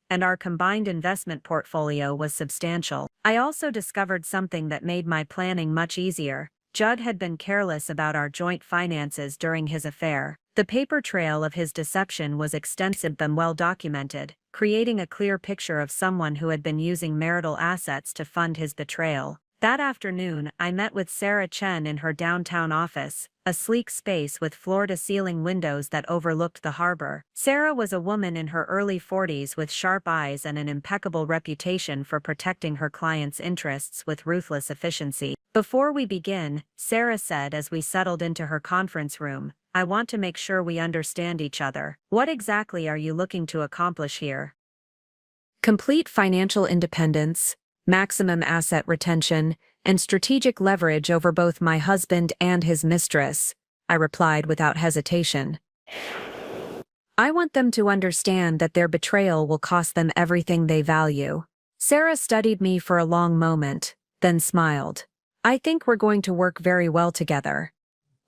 Speaker 1: and our combined investment portfolio was substantial. I also discovered something that made my planning much easier. Judd had been careless about our joint finances during his affair. The paper trail of his deception was extensive and well documented, creating a clear picture of someone who had been using marital assets to fund his betrayal. That afternoon, I met with Sarah Chen in her downtown office, a sleek space with floor-to-ceiling windows that overlooked the harbor. Sarah was a woman in her early 40s with sharp eyes and an impeccable reputation for protecting her clients' interests with ruthless efficiency. Before we begin, Sarah said as we settled into her conference room, I want to make sure we understand each other. What exactly are you looking to accomplish here? Complete financial independence, maximum asset retention, and strategic leverage over both my husband and his mistress, I replied without hesitation. I want them to understand that their betrayal will cost them everything they value. Sarah studied me for a long moment, then smiled. I think we're going to work very well together.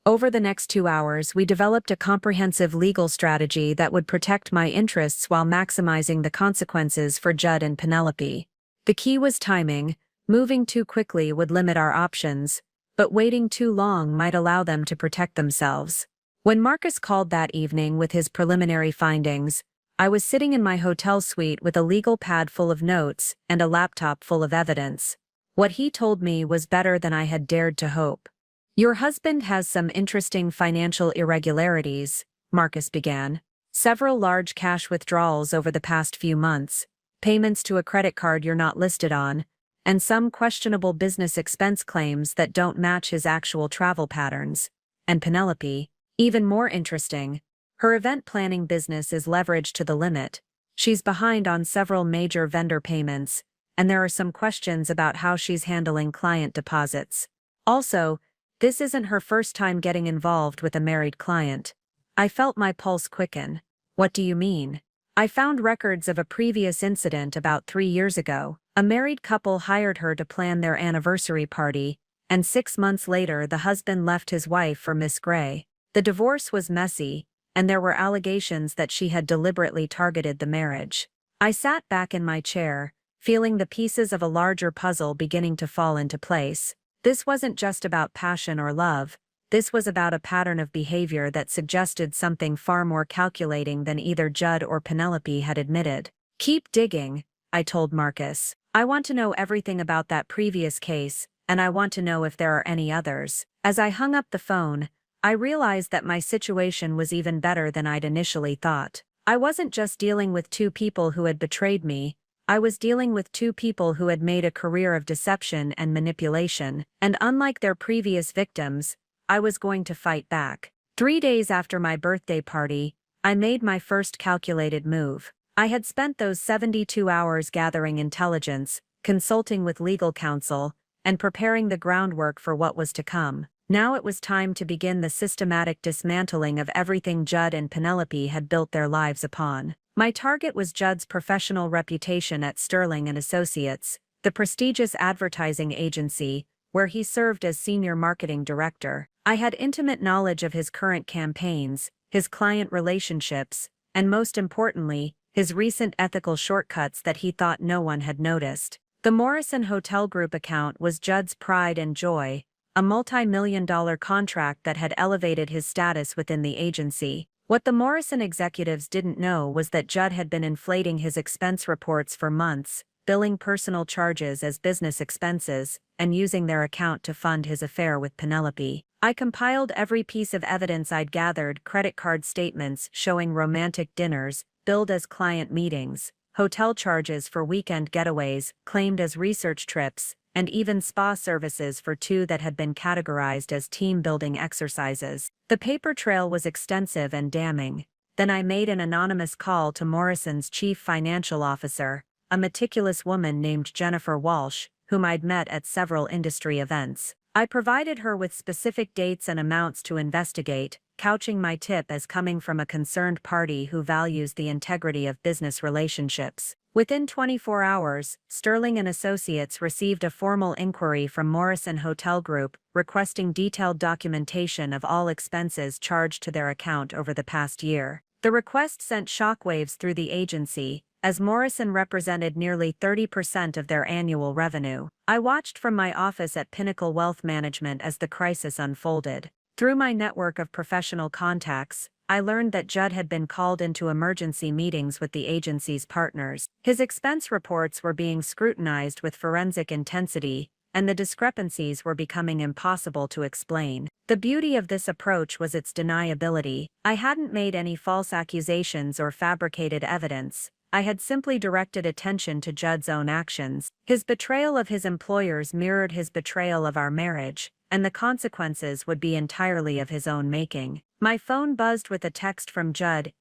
Speaker 1: Over the next 2 hours, we developed a comprehensive legal strategy that would protect my interests while maximizing the consequences for Judd and Penelope. The key was timing. Moving too quickly would limit our options, but waiting too long might allow them to protect themselves. When Marcus called that evening with his preliminary findings, I was sitting in my hotel suite with a legal pad full of notes and a laptop full of evidence. What he told me was better than I had dared to hope. Your husband has some interesting financial irregularities, Marcus began. Several large cash withdrawals over the past few months, payments to a credit card you're not listed on, and some questionable business expense claims that don't match his actual travel patterns. And Penelope, even more interesting, her event planning business is leveraged to the limit. She's behind on several major vendor payments, and there are some questions about how she's handling client deposits. Also, this isn't her first time getting involved with a married client. I felt my pulse quicken. What do you mean? I found records of a previous incident about 3 years ago. A married couple hired her to plan their anniversary party, and 6 months later the husband left his wife for Miss Gray. The divorce was messy, and there were allegations that she had deliberately targeted the marriage. I sat back in my chair, feeling the pieces of a larger puzzle beginning to fall into place. This wasn't just about passion or love. This was about a pattern of behavior that suggested something far more calculating than either Judd or Penelope had admitted. Keep digging, I told Marcus. I want to know everything about that previous case, and I want to know if there are any others. As I hung up the phone, I realized that my situation was even better than I'd initially thought. I wasn't just dealing with two people who had betrayed me, I was dealing with two people who had made a career of deception and manipulation, and unlike their previous victims, I was going to fight back. 3 days after my birthday party, I made my first calculated move. I had spent those 72 hours gathering intelligence, consulting with legal counsel, and preparing the groundwork for what was to come. Now it was time to begin the systematic dismantling of everything Judd and Penelope had built their lives upon. My target was Judd's professional reputation at Sterling and Associates, the prestigious advertising agency, where he served as senior marketing director. I had intimate knowledge of his current campaigns, his client relationships, and most importantly, his recent ethical shortcuts that he thought no one had noticed. The Morrison Hotel Group account was Judd's pride and joy, a multi-million-dollar contract that had elevated his status within the agency. What the Morrison executives didn't know was that Judd had been inflating his expense reports for months, billing personal charges as business expenses, and using their account to fund his affair with Penelope. I compiled every piece of evidence I'd gathered: credit card statements showing romantic dinners, billed as client meetings, hotel charges for weekend getaways, claimed as research trips, and even spa services for two that had been categorized as team-building exercises. The paper trail was extensive and damning. Then I made an anonymous call to Morrison's chief financial officer, a meticulous woman named Jennifer Walsh, whom I'd met at several industry events. I provided her with specific dates and amounts to investigate, couching my tip as coming from a concerned party who values the integrity of business relationships. Within 24 hours, Sterling and Associates received a formal inquiry from Morrison Hotel Group requesting detailed documentation of all expenses charged to their account over the past year. The request sent shockwaves through the agency, as Morrison represented nearly 30% of their annual revenue. I watched from my office at Pinnacle Wealth Management as the crisis unfolded. Through my network of professional contacts, I learned that Judd had been called into emergency meetings with the agency's partners. His expense reports were being scrutinized with forensic intensity, and the discrepancies were becoming impossible to explain. The beauty of this approach was its deniability. I hadn't made any false accusations or fabricated evidence. I had simply directed attention to Judd's own actions. His betrayal of his employers mirrored his betrayal of our marriage, and the consequences would be entirely of his own making. My phone buzzed with a text from Judd.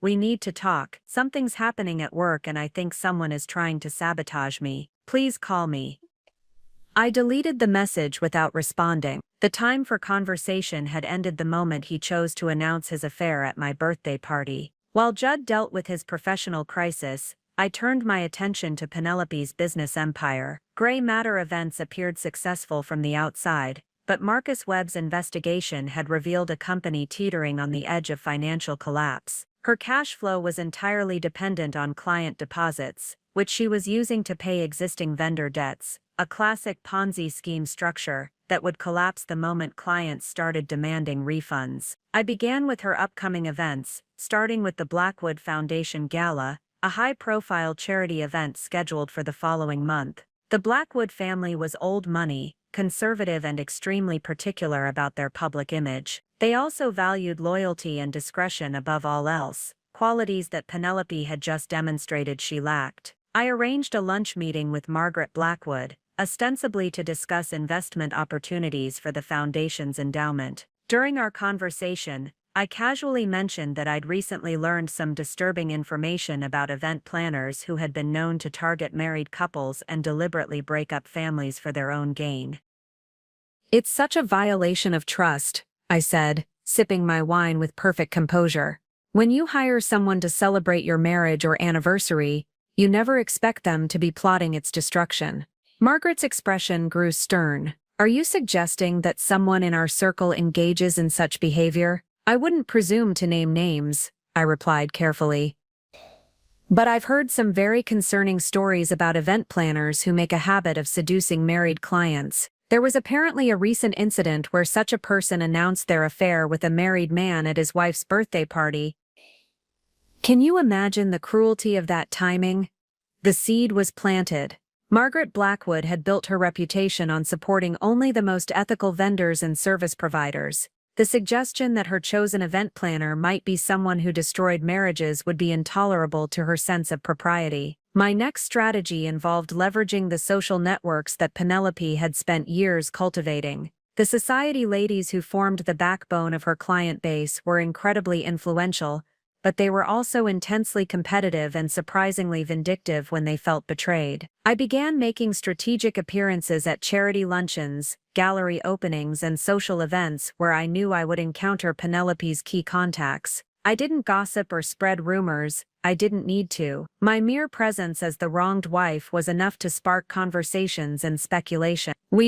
Speaker 1: We need to talk. Something's happening at work and I think someone is trying to sabotage me. Please call me." I deleted the message without responding. The time for conversation had ended the moment he chose to announce his affair at my birthday party. While Judd dealt with his professional crisis, I turned my attention to Penelope's business empire. Gray Matter Events appeared successful from the outside, but Marcus Webb's investigation had revealed a company teetering on the edge of financial collapse. Her cash flow was entirely dependent on client deposits, which she was using to pay existing vendor debts, a classic Ponzi scheme structure that would collapse the moment clients started demanding refunds. I began with her upcoming events, starting with the Blackwood Foundation Gala, a high-profile charity event scheduled for the following month. The Blackwood family was old money, conservative and extremely particular about their public image. They also valued loyalty and discretion above all else, qualities that Penelope had just demonstrated she lacked. I arranged a lunch meeting with Margaret Blackwood, ostensibly to discuss investment opportunities for the foundation's endowment. During our conversation, I casually mentioned that I'd recently learned some disturbing information about event planners who had been known to target married couples and deliberately break up families for their own gain. "It's such a violation of trust," I said, sipping my wine with perfect composure. "When you hire someone to celebrate your marriage or anniversary, you never expect them to be plotting its destruction." Margaret's expression grew stern. "Are you suggesting that someone in our circle engages in such behavior?" "I wouldn't presume to name names," I replied carefully. "But I've heard some very concerning stories about event planners who make a habit of seducing married clients. There was apparently a recent incident where such a person announced their affair with a married man at his wife's birthday party. Can you imagine the cruelty of that timing? The seed was planted. Margaret Blackwood had built her reputation on supporting only the most ethical vendors and service providers. The suggestion that her chosen event planner might be someone who destroyed marriages would be intolerable to her sense of propriety. My next strategy involved leveraging the social networks that Penelope had spent years cultivating. The society ladies who formed the backbone of her client base were incredibly influential, but they were also intensely competitive and surprisingly vindictive when they felt betrayed. I began making strategic appearances at charity luncheons, gallery openings, and social events where I knew I would encounter Penelope's key contacts. I didn't gossip or spread rumors. I didn't need to. My mere presence as the wronged wife was enough to spark conversations and speculation. At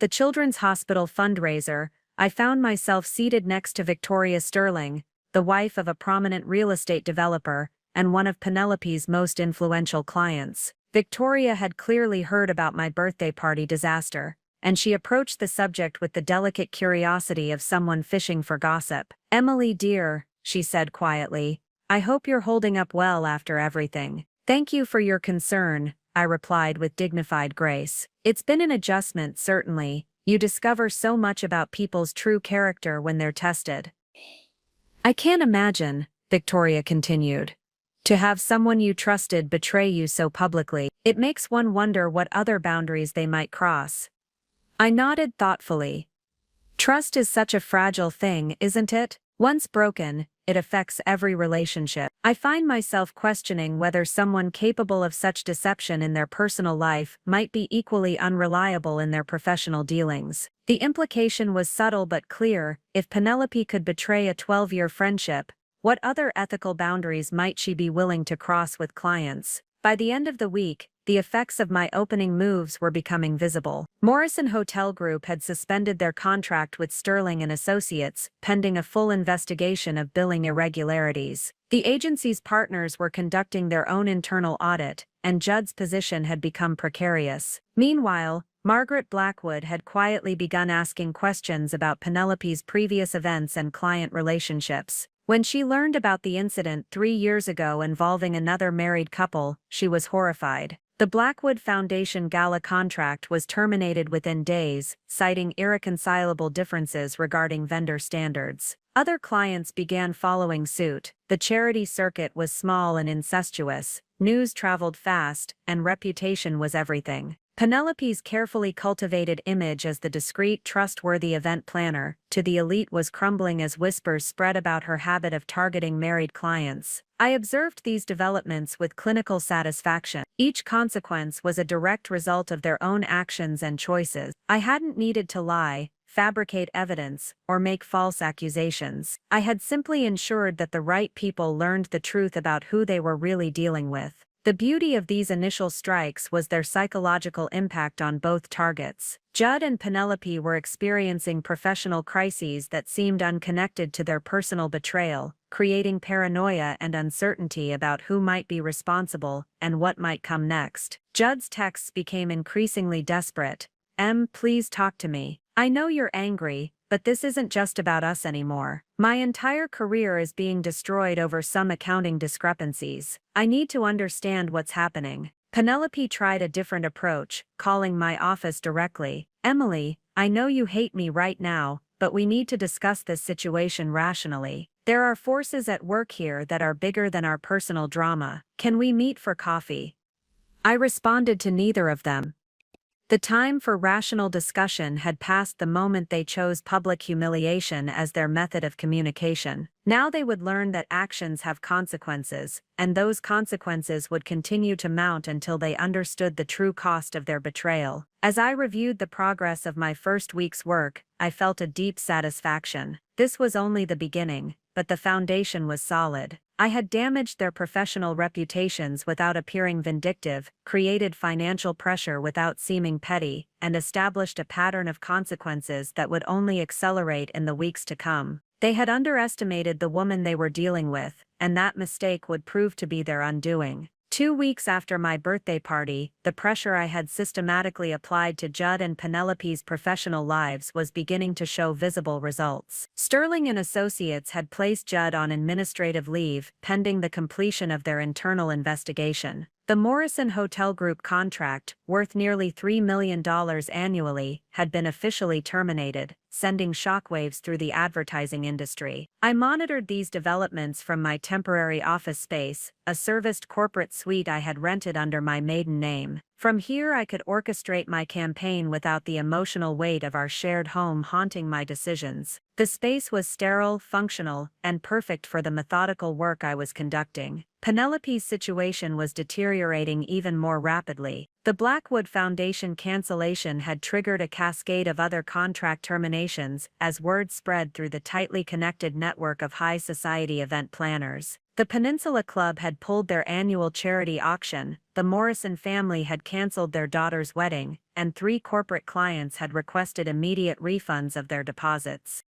Speaker 1: the Children's Hospital fundraiser, I found myself seated next to Victoria Sterling, the wife of a prominent real estate developer and one of Penelope's most influential clients. Victoria had clearly heard about my birthday party disaster, and she approached the subject with the delicate curiosity of someone fishing for gossip. "Emily dear," she said quietly, "I hope you're holding up well after everything." "Thank you for your concern," I replied with dignified grace. "It's been an adjustment, certainly. You discover so much about people's true character when they're tested." "I can't imagine," Victoria continued, "to have someone you trusted betray you so publicly. It makes one wonder what other boundaries they might cross." I nodded thoughtfully. Trust is such a fragile thing, isn't it? Once broken, it affects every relationship. I find myself questioning whether someone capable of such deception in their personal life might be equally unreliable in their professional dealings. The implication was subtle but clear: if Penelope could betray a 12-year friendship, what other ethical boundaries might she be willing to cross with clients? By the end of the week, the effects of my opening moves were becoming visible. Morrison Hotel Group had suspended their contract with Sterling and Associates, pending a full investigation of billing irregularities. The agency's partners were conducting their own internal audit, and Judd's position had become precarious. Meanwhile, Margaret Blackwood had quietly begun asking questions about Penelope's previous events and client relationships. When she learned about the incident 3 years ago involving another married couple, she was horrified. The Blackwood Foundation gala contract was terminated within days, citing irreconcilable differences regarding vendor standards. Other clients began following suit. The charity circuit was small and incestuous, news traveled fast, and reputation was everything. Penelope's carefully cultivated image as the discreet, trustworthy event planner to the elite was crumbling as whispers spread about her habit of targeting married clients. I observed these developments with clinical satisfaction. Each consequence was a direct result of their own actions and choices. I hadn't needed to lie, fabricate evidence, or make false accusations. I had simply ensured that the right people learned the truth about who they were really dealing with. The beauty of these initial strikes was their psychological impact on both targets. Judd and Penelope were experiencing professional crises that seemed unconnected to their personal betrayal, creating paranoia and uncertainty about who might be responsible and what might come next. Judd's texts became increasingly desperate. Please talk to me. I know you're angry, but this isn't just about us anymore. My entire career is being destroyed over some accounting discrepancies. I need to understand what's happening." Penelope tried a different approach, calling my office directly. "Emily, I know you hate me right now, but we need to discuss this situation rationally. There are forces at work here that are bigger than our personal drama. Can we meet for coffee?" I responded to neither of them. The time for rational discussion had passed the moment they chose public humiliation as their method of communication. Now they would learn that actions have consequences, and those consequences would continue to mount until they understood the true cost of their betrayal. As I reviewed the progress of my first week's work, I felt a deep satisfaction. This was only the beginning, but the foundation was solid. I had damaged their professional reputations without appearing vindictive, created financial pressure without seeming petty, and established a pattern of consequences that would only accelerate in the weeks to come. They had underestimated the woman they were dealing with, and that mistake would prove to be their undoing. 2 weeks after my birthday party, the pressure I had systematically applied to Judd and Penelope's professional lives was beginning to show visible results. Sterling and Associates had placed Judd on administrative leave, pending the completion of their internal investigation. The Morrison Hotel Group contract, worth nearly $3 million annually, had been officially terminated, sending shockwaves through the advertising industry. I monitored these developments from my temporary office space, a serviced corporate suite I had rented under my maiden name. From here I could orchestrate my campaign without the emotional weight of our shared home haunting my decisions. The space was sterile, functional, and perfect for the methodical work I was conducting. Penelope's situation was deteriorating even more rapidly. The Blackwood Foundation cancellation had triggered a cascade of other contract terminations as word spread through the tightly connected network of high society event planners. The Peninsula Club had pulled their annual charity auction, the Morrison family had canceled their daughter's wedding, and 3 corporate clients had requested immediate refunds of their deposits.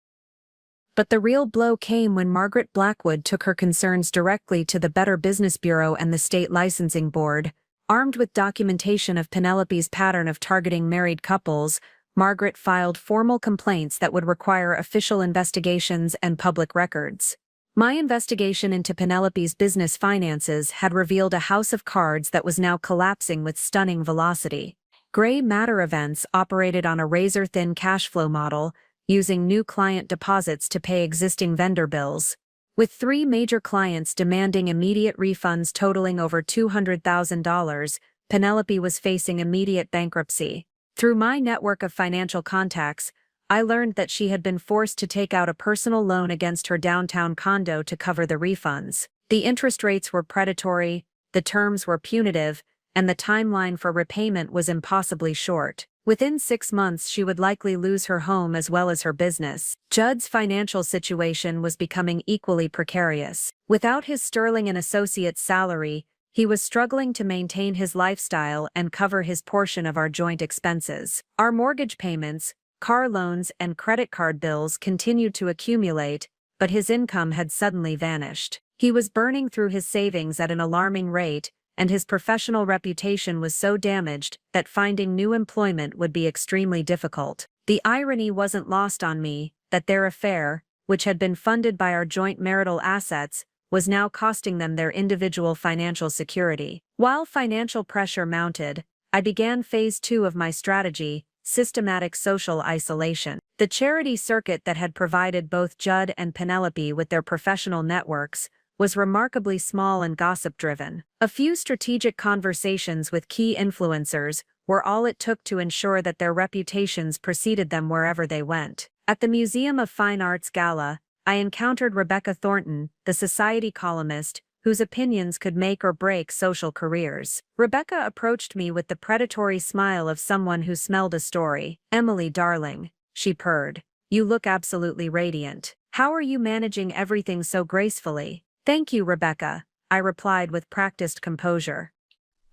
Speaker 1: But the real blow came when Margaret Blackwood took her concerns directly to the Better Business Bureau and the State Licensing Board. Armed with documentation of Penelope's pattern of targeting married couples, Margaret filed formal complaints that would require official investigations and public records. My investigation into Penelope's business finances had revealed a house of cards that was now collapsing with stunning velocity. Gray Matter Events operated on a razor-thin cash flow model, using new client deposits to pay existing vendor bills. With 3 major clients demanding immediate refunds totaling over $200,000, Penelope was facing immediate bankruptcy. Through my network of financial contacts, I learned that she had been forced to take out a personal loan against her downtown condo to cover the refunds. The interest rates were predatory, the terms were punitive, and the timeline for repayment was impossibly short. Within 6 months she would likely lose her home as well as her business. Judd's financial situation was becoming equally precarious. Without his Sterling and Associates salary, he was struggling to maintain his lifestyle and cover his portion of our joint expenses. Our mortgage payments, car loans, and credit card bills continued to accumulate, but his income had suddenly vanished. He was burning through his savings at an alarming rate, and his professional reputation was so damaged that finding new employment would be extremely difficult. The irony wasn't lost on me that their affair, which had been funded by our joint marital assets, was now costing them their individual financial security. While financial pressure mounted, I began phase 2 of my strategy: systematic social isolation. The charity circuit that had provided both Judd and Penelope with their professional networks was remarkably small and gossip-driven. A few strategic conversations with key influencers were all it took to ensure that their reputations preceded them wherever they went. At the Museum of Fine Arts Gala, I encountered Rebecca Thornton, the Society columnist, whose opinions could make or break social careers. Rebecca approached me with the predatory smile of someone who smelled a story. "Emily, darling," she purred, "you look absolutely radiant. How are you managing everything so gracefully?" "Thank you, Rebecca," I replied with practiced composure.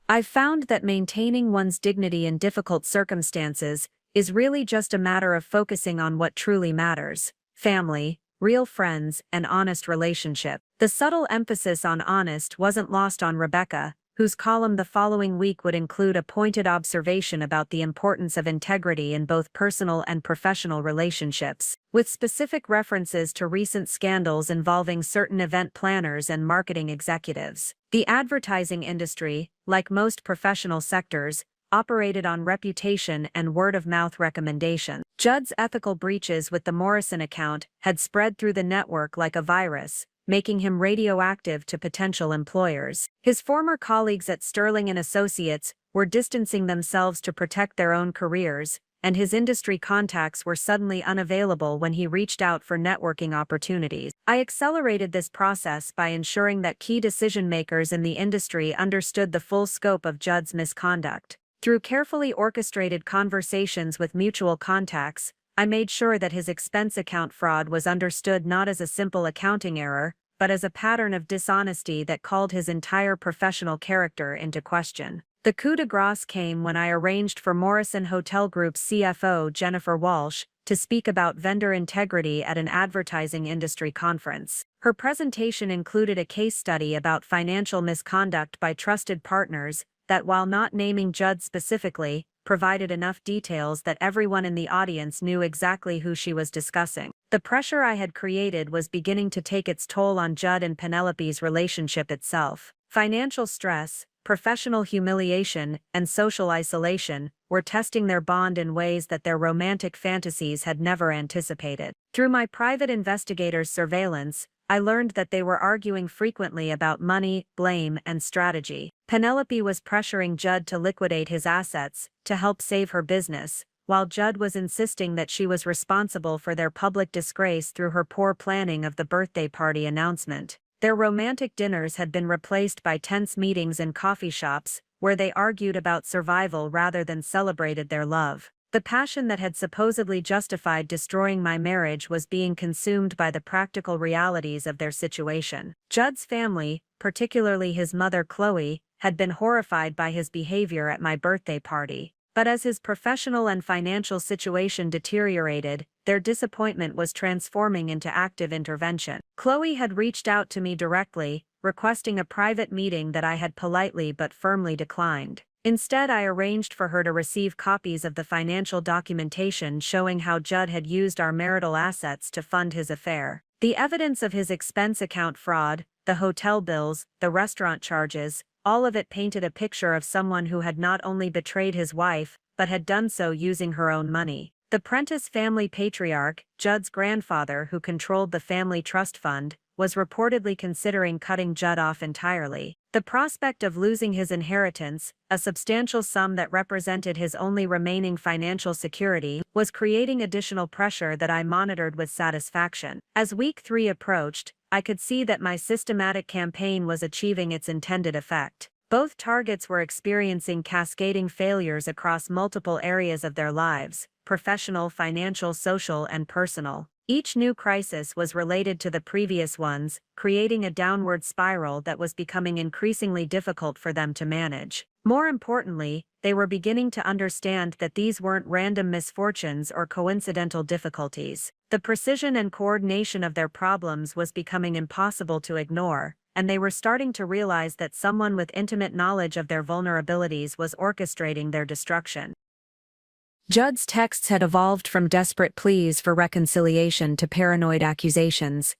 Speaker 1: "I've found that maintaining one's dignity in difficult circumstances is really just a matter of focusing on what truly matters: family, real friends, and honest relationship." The subtle emphasis on honest wasn't lost on Rebecca, whose column the following week would include a pointed observation about the importance of integrity in both personal and professional relationships, with specific references to recent scandals involving certain event planners and marketing executives. The advertising industry, like most professional sectors, operated on reputation and word-of-mouth recommendation. Judd's ethical breaches with the Morrison account had spread through the network like a virus, making him radioactive to potential employers. His former colleagues at Sterling and Associates were distancing themselves to protect their own careers, and his industry contacts were suddenly unavailable when he reached out for networking opportunities. I accelerated this process by ensuring that key decision-makers in the industry understood the full scope of Judd's misconduct. Through carefully orchestrated conversations with mutual contacts, I made sure that his expense account fraud was understood not as a simple accounting error, but as a pattern of dishonesty that called his entire professional character into question. The coup de grace came when I arranged for Morrison Hotel Group's CFO, Jennifer Walsh, to speak about vendor integrity at an advertising industry conference. Her presentation included a case study about financial misconduct by trusted partners that, while not naming Judd specifically, provided enough details that everyone in the audience knew exactly who she was discussing. The pressure I had created was beginning to take its toll on Judd and Penelope's relationship itself. Financial stress, professional humiliation, and social isolation, were testing their bond in ways that their romantic fantasies had never anticipated. Through my private investigator's surveillance, I learned that they were arguing frequently about money, blame, and strategy. Penelope was pressuring Judd to liquidate his assets to help save her business, while Judd was insisting that she was responsible for their public disgrace through her poor planning of the birthday party announcement. Their romantic dinners had been replaced by tense meetings in coffee shops, where they argued about survival rather than celebrated their love. The passion that had supposedly justified destroying my marriage was being consumed by the practical realities of their situation. Judd's family, particularly his mother Chloe, had been horrified by his behavior at my birthday party. But as his professional and financial situation deteriorated, their disappointment was transforming into active intervention. Chloe had reached out to me directly, requesting a private meeting that I had politely but firmly declined. Instead, I arranged for her to receive copies of the financial documentation showing how Judd had used our marital assets to fund his affair. The evidence of his expense account fraud, the hotel bills, the restaurant charges, all of it painted a picture of someone who had not only betrayed his wife, but had done so using her own money. The Prentice family patriarch, Judd's grandfather who controlled the family trust fund, was reportedly considering cutting Judd off entirely. The prospect of losing his inheritance, a substantial sum that represented his only remaining financial security, was creating additional pressure that I monitored with satisfaction. As week 3 approached, I could see that my systematic campaign was achieving its intended effect. Both targets were experiencing cascading failures across multiple areas of their lives: professional, financial, social, and personal. Each new crisis was related to the previous ones, creating a downward spiral that was becoming increasingly difficult for them to manage. More importantly, they were beginning to understand that these weren't random misfortunes or coincidental difficulties. The precision and coordination of their problems was becoming impossible to ignore, and they were starting to realize that someone with intimate knowledge of their vulnerabilities was orchestrating their destruction. Judd's texts had evolved from desperate pleas for reconciliation to paranoid accusations.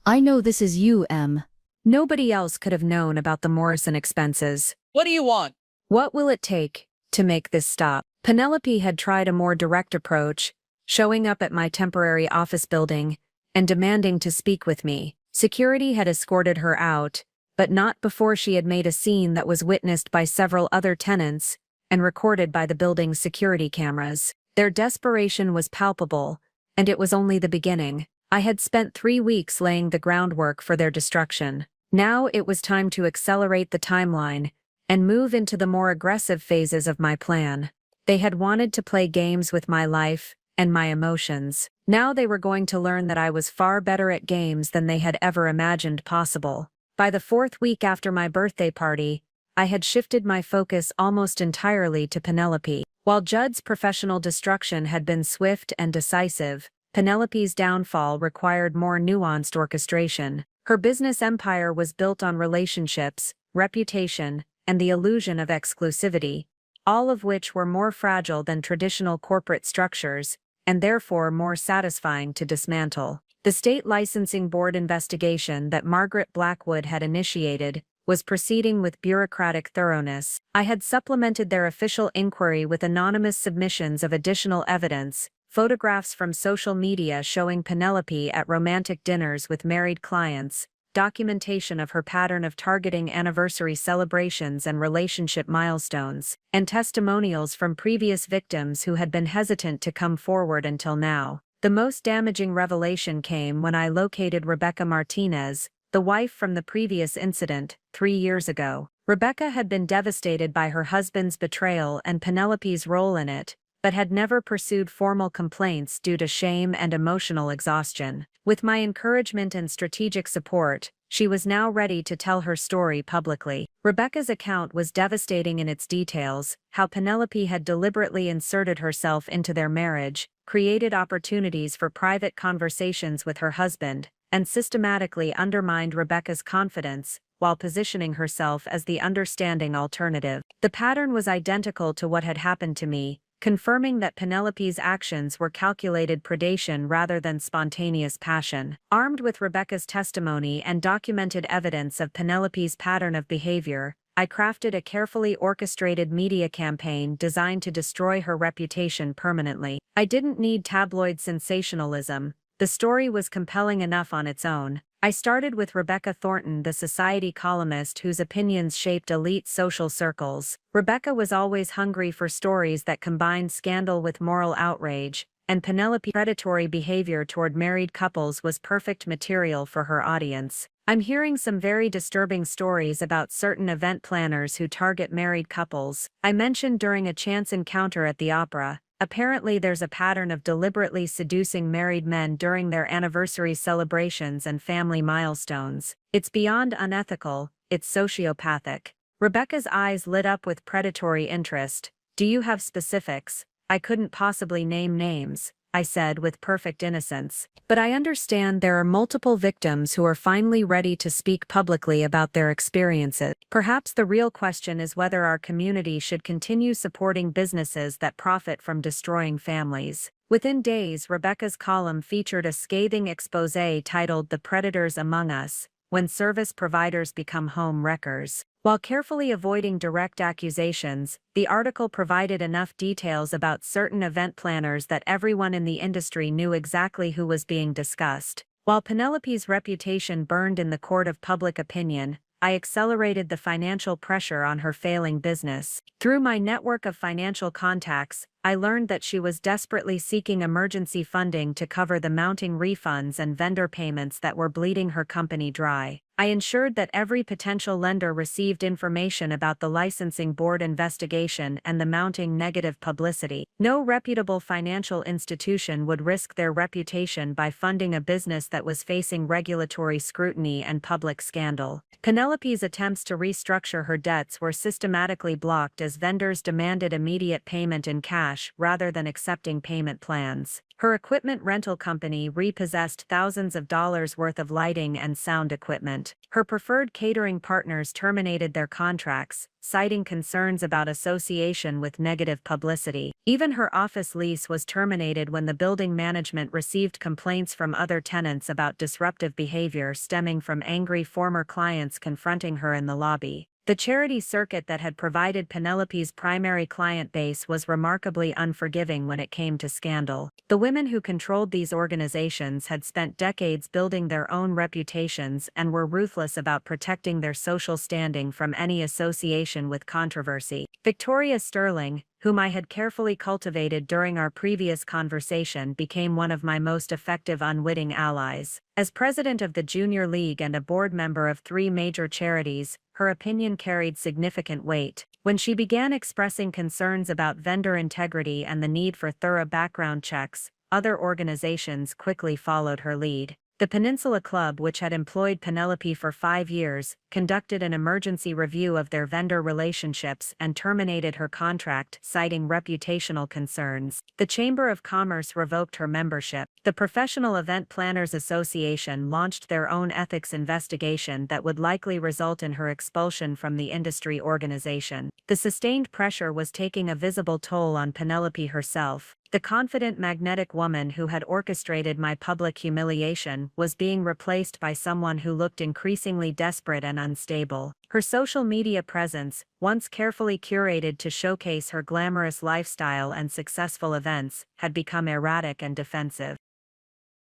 Speaker 2: I know this is you, Em.
Speaker 1: Nobody else could have known about the Morrison expenses.
Speaker 3: What do you want?
Speaker 1: What will it take to make this stop? Penelope had tried a more direct approach, showing up at my temporary office building and demanding to speak with me. Security had escorted her out, but not before she had made a scene that was witnessed by several other tenants and recorded by the building's security cameras. Their desperation was palpable, and it was only the beginning. I had spent 3 weeks laying the groundwork for their destruction. Now it was time to accelerate the timeline and move into the more aggressive phases of my plan. They had wanted to play games with my life and my emotions. Now they were going to learn that I was far better at games than they had ever imagined possible. By the 4th week after my birthday party, I had shifted my focus almost entirely to Penelope. While Judd's professional destruction had been swift and decisive, Penelope's downfall required more nuanced orchestration. Her business empire was built on relationships, reputation, and the illusion of exclusivity, all of which were more fragile than traditional corporate structures, and therefore more satisfying to dismantle. The state licensing board investigation that Margaret Blackwood had initiated was proceeding with bureaucratic thoroughness. I had supplemented their official inquiry with anonymous submissions of additional evidence, photographs from social media showing Penelope at romantic dinners with married clients, documentation of her pattern of targeting anniversary celebrations and relationship milestones, and testimonials from previous victims who had been hesitant to come forward until now. The most damaging revelation came when I located Rebecca Martinez, the wife from the previous incident, 3 years ago. Rebecca had been devastated by her husband's betrayal and Penelope's role in it, but had never pursued formal complaints due to shame and emotional exhaustion. With my encouragement and strategic support, she was now ready to tell her story publicly. Rebecca's account was devastating in its details: how Penelope had deliberately inserted herself into their marriage, created opportunities for private conversations with her husband, and systematically undermined Rebecca's confidence, while positioning herself as the understanding alternative. The pattern was identical to what had happened to me, confirming that Penelope's actions were calculated predation rather than spontaneous passion. Armed with Rebecca's testimony and documented evidence of Penelope's pattern of behavior, I crafted a carefully orchestrated media campaign designed to destroy her reputation permanently. I didn't need tabloid sensationalism. The story was compelling enough on its own. I started with Rebecca Thornton, the Society columnist whose opinions shaped elite social circles. Rebecca was always hungry for stories that combined scandal with moral outrage, and Penelope's predatory behavior toward married couples was perfect material for her audience. I'm hearing some very disturbing stories about certain event planners who target married couples, I mentioned during a chance encounter at the opera. Apparently there's a pattern of deliberately seducing married men during their anniversary celebrations and family milestones. It's beyond unethical, it's sociopathic. Rebecca's eyes lit up with predatory interest. Do you have specifics? I couldn't possibly name names, I said with perfect innocence. But I understand there are multiple victims who are finally ready to speak publicly about their experiences. Perhaps the real question is whether our community should continue supporting businesses that profit from destroying families. Within days, Rebecca's column featured a scathing exposé titled "The Predators Among Us: When Service Providers Become Home Wreckers." While carefully avoiding direct accusations, the article provided enough details about certain event planners that everyone in the industry knew exactly who was being discussed. While Penelope's reputation burned in the court of public opinion, I accelerated the financial pressure on her failing business. Through my network of financial contacts, I learned that she was desperately seeking emergency funding to cover the mounting refunds and vendor payments that were bleeding her company dry. I ensured that every potential lender received information about the licensing board investigation and the mounting negative publicity. No reputable financial institution would risk their reputation by funding a business that was facing regulatory scrutiny and public scandal. Penelope's attempts to restructure her debts were systematically blocked as vendors demanded immediate payment in cash rather than accepting payment plans. Her equipment rental company repossessed thousands of dollars worth of lighting and sound equipment. Her preferred catering partners terminated their contracts, citing concerns about association with negative publicity. Even her office lease was terminated when the building management received complaints from other tenants about disruptive behavior stemming from angry former clients confronting her in the lobby. The charity circuit that had provided Penelope's primary client base was remarkably unforgiving when it came to scandal. The women who controlled these organizations had spent decades building their own reputations and were ruthless about protecting their social standing from any association with controversy. Victoria Sterling, whom I had carefully cultivated during our previous conversation, became one of my most effective unwitting allies. As president of the Junior League and a board member of 3 major charities, her opinion carried significant weight. When she began expressing concerns about vendor integrity and the need for thorough background checks, other organizations quickly followed her lead. The Peninsula Club, which had employed Penelope for 5 years, conducted an emergency review of their vendor relationships and terminated her contract, citing reputational concerns. The Chamber of Commerce revoked her membership. The Professional Event Planners Association launched their own ethics investigation that would likely result in her expulsion from the industry organization. The sustained pressure was taking a visible toll on Penelope herself. The confident magnetic woman who had orchestrated my public humiliation was being replaced by someone who looked increasingly desperate and unstable. Her social media presence, once carefully curated to showcase her glamorous lifestyle and successful events, had become erratic and defensive.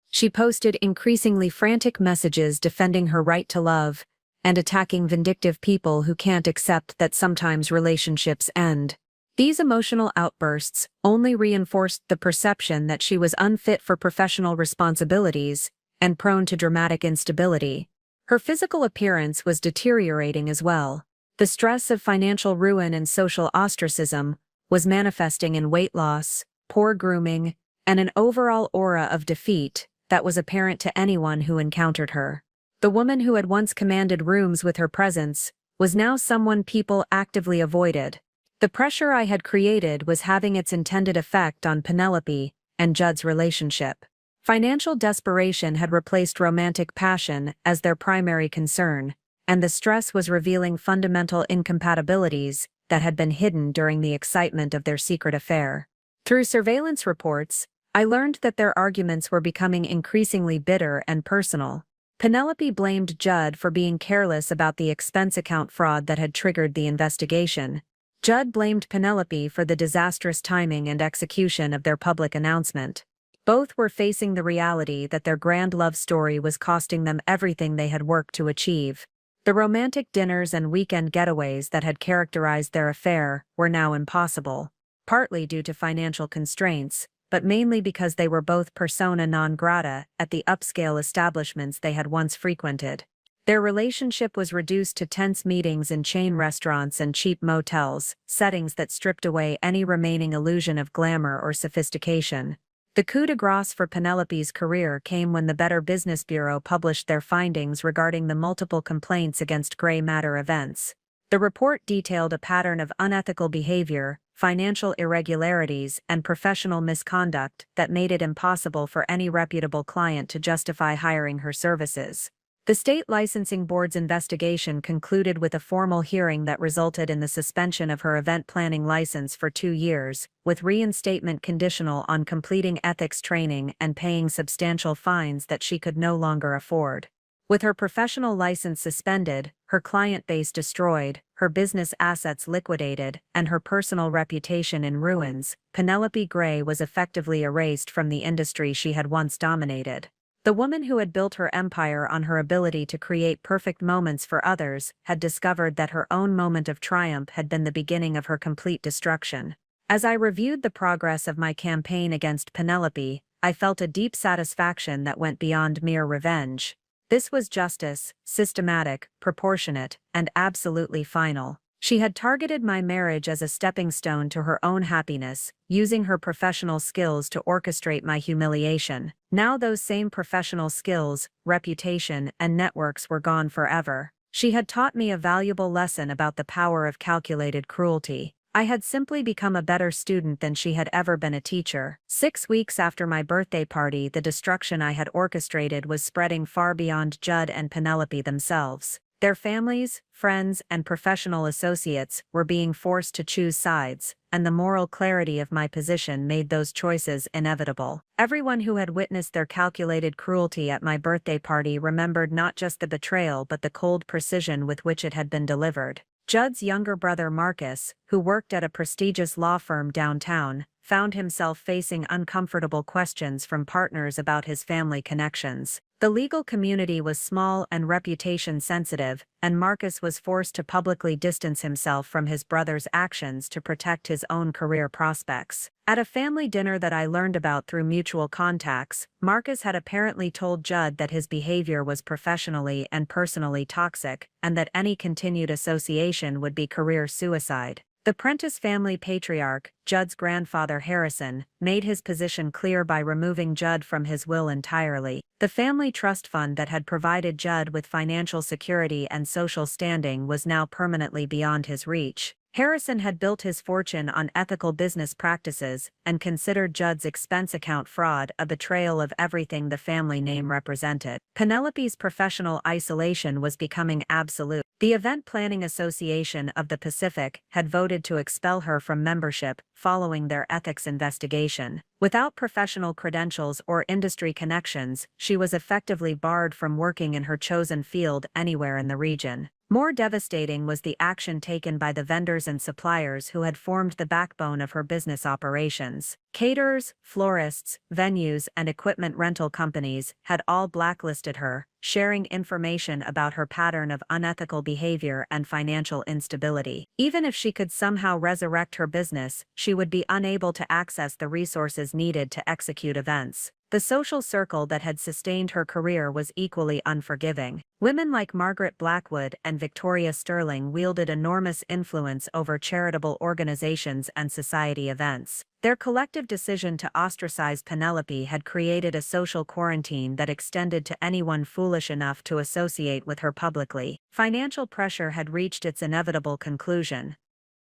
Speaker 1: She posted increasingly frantic messages defending her right to love and attacking vindictive people who can't accept that sometimes relationships end. These emotional outbursts only reinforced the perception that she was unfit for professional responsibilities and prone to dramatic instability. Her physical appearance was deteriorating as well. The stress of financial ruin and social ostracism was manifesting in weight loss, poor grooming, and an overall aura of defeat that was apparent to anyone who encountered her. The woman who had once commanded rooms with her presence was now someone people actively avoided. The pressure I had created was having its intended effect on Penelope and Judd's relationship. Financial desperation had replaced romantic passion as their primary concern, and the stress was revealing fundamental incompatibilities that had been hidden during the excitement of their secret affair. Through surveillance reports, I learned that their arguments were becoming increasingly bitter and personal. Penelope blamed Judd for being careless about the expense account fraud that had triggered the investigation. Judd blamed Penelope for the disastrous timing and execution of their public announcement. Both were facing the reality that their grand love story was costing them everything they had worked to achieve. The romantic dinners and weekend getaways that had characterized their affair were now impossible, partly due to financial constraints, but mainly because they were both persona non grata at the upscale establishments they had once frequented. Their relationship was reduced to tense meetings in chain restaurants and cheap motels, settings that stripped away any remaining illusion of glamour or sophistication. The coup de grace for Penelope's career came when the Better Business Bureau published their findings regarding the multiple complaints against Grey Matter Events. The report detailed a pattern of unethical behavior, financial irregularities, and professional misconduct that made it impossible for any reputable client to justify hiring her services. The state licensing board's investigation concluded with a formal hearing that resulted in the suspension of her event planning license for 2 years, with reinstatement conditional on completing ethics training and paying substantial fines that she could no longer afford. With her professional license suspended, her client base destroyed, her business assets liquidated, and her personal reputation in ruins, Penelope Grey was effectively erased from the industry she had once dominated. The woman who had built her empire on her ability to create perfect moments for others had discovered that her own moment of triumph had been the beginning of her complete destruction. As I reviewed the progress of my campaign against Penelope, I felt a deep satisfaction that went beyond mere revenge. This was justice, systematic, proportionate, and absolutely final. She had targeted my marriage as a stepping stone to her own happiness, using her professional skills to orchestrate my humiliation. Now those same professional skills, reputation, and networks were gone forever. She had taught me a valuable lesson about the power of calculated cruelty. I had simply become a better student than she had ever been a teacher. 6 weeks after my birthday party, the destruction I had orchestrated was spreading far beyond Judd and Penelope themselves. Their families, friends, and professional associates were being forced to choose sides, and the moral clarity of my position made those choices inevitable. Everyone who had witnessed their calculated cruelty at my birthday party remembered not just the betrayal but the cold precision with which it had been delivered. Judd's younger brother Marcus, who worked at a prestigious law firm downtown, found himself facing uncomfortable questions from partners about his family connections. The legal community was small and reputation sensitive, and Marcus was forced to publicly distance himself from his brother's actions to protect his own career prospects. At a family dinner that I learned about through mutual contacts, Marcus had apparently told Judd that his behavior was professionally and personally toxic, and that any continued association would be career suicide. The Prentice family patriarch, Judd's grandfather Harrison, made his position clear by removing Judd from his will entirely. The family trust fund that had provided Judd with financial security and social standing was now permanently beyond his reach. Harrison had built his fortune on ethical business practices and considered Judd's expense account fraud a betrayal of everything the family name represented. Penelope's professional isolation was becoming absolute. The Event Planning Association of the Pacific had voted to expel her from membership following their ethics investigation. Without professional credentials or industry connections, she was effectively barred from working in her chosen field anywhere in the region. More devastating was the action taken by the vendors and suppliers who had formed the backbone of her business operations. Caterers, florists, venues, and equipment rental companies had all blacklisted her, sharing information about her pattern of unethical behavior and financial instability. Even if she could somehow resurrect her business, she would be unable to access the resources needed to execute events. The social circle that had sustained her career was equally unforgiving. Women like Margaret Blackwood and Victoria Sterling wielded enormous influence over charitable organizations and society events. Their collective decision to ostracize Penelope had created a social quarantine that extended to anyone foolish enough to associate with her publicly. Financial pressure had reached its inevitable conclusion.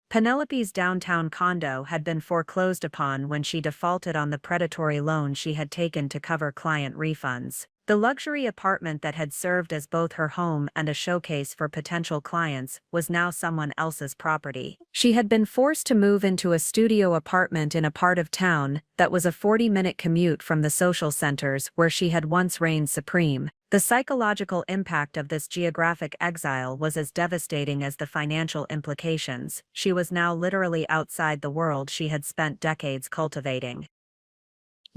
Speaker 1: Penelope's downtown condo had been foreclosed upon when she defaulted on the predatory loan she had taken to cover client refunds. The luxury apartment that had served as both her home and a showcase for potential clients was now someone else's property. She had been forced to move into a studio apartment in a part of town that was a 40-minute commute from the social centers where she had once reigned supreme. The psychological impact of this geographic exile was as devastating as the financial implications. She was now literally outside the world she had spent decades cultivating.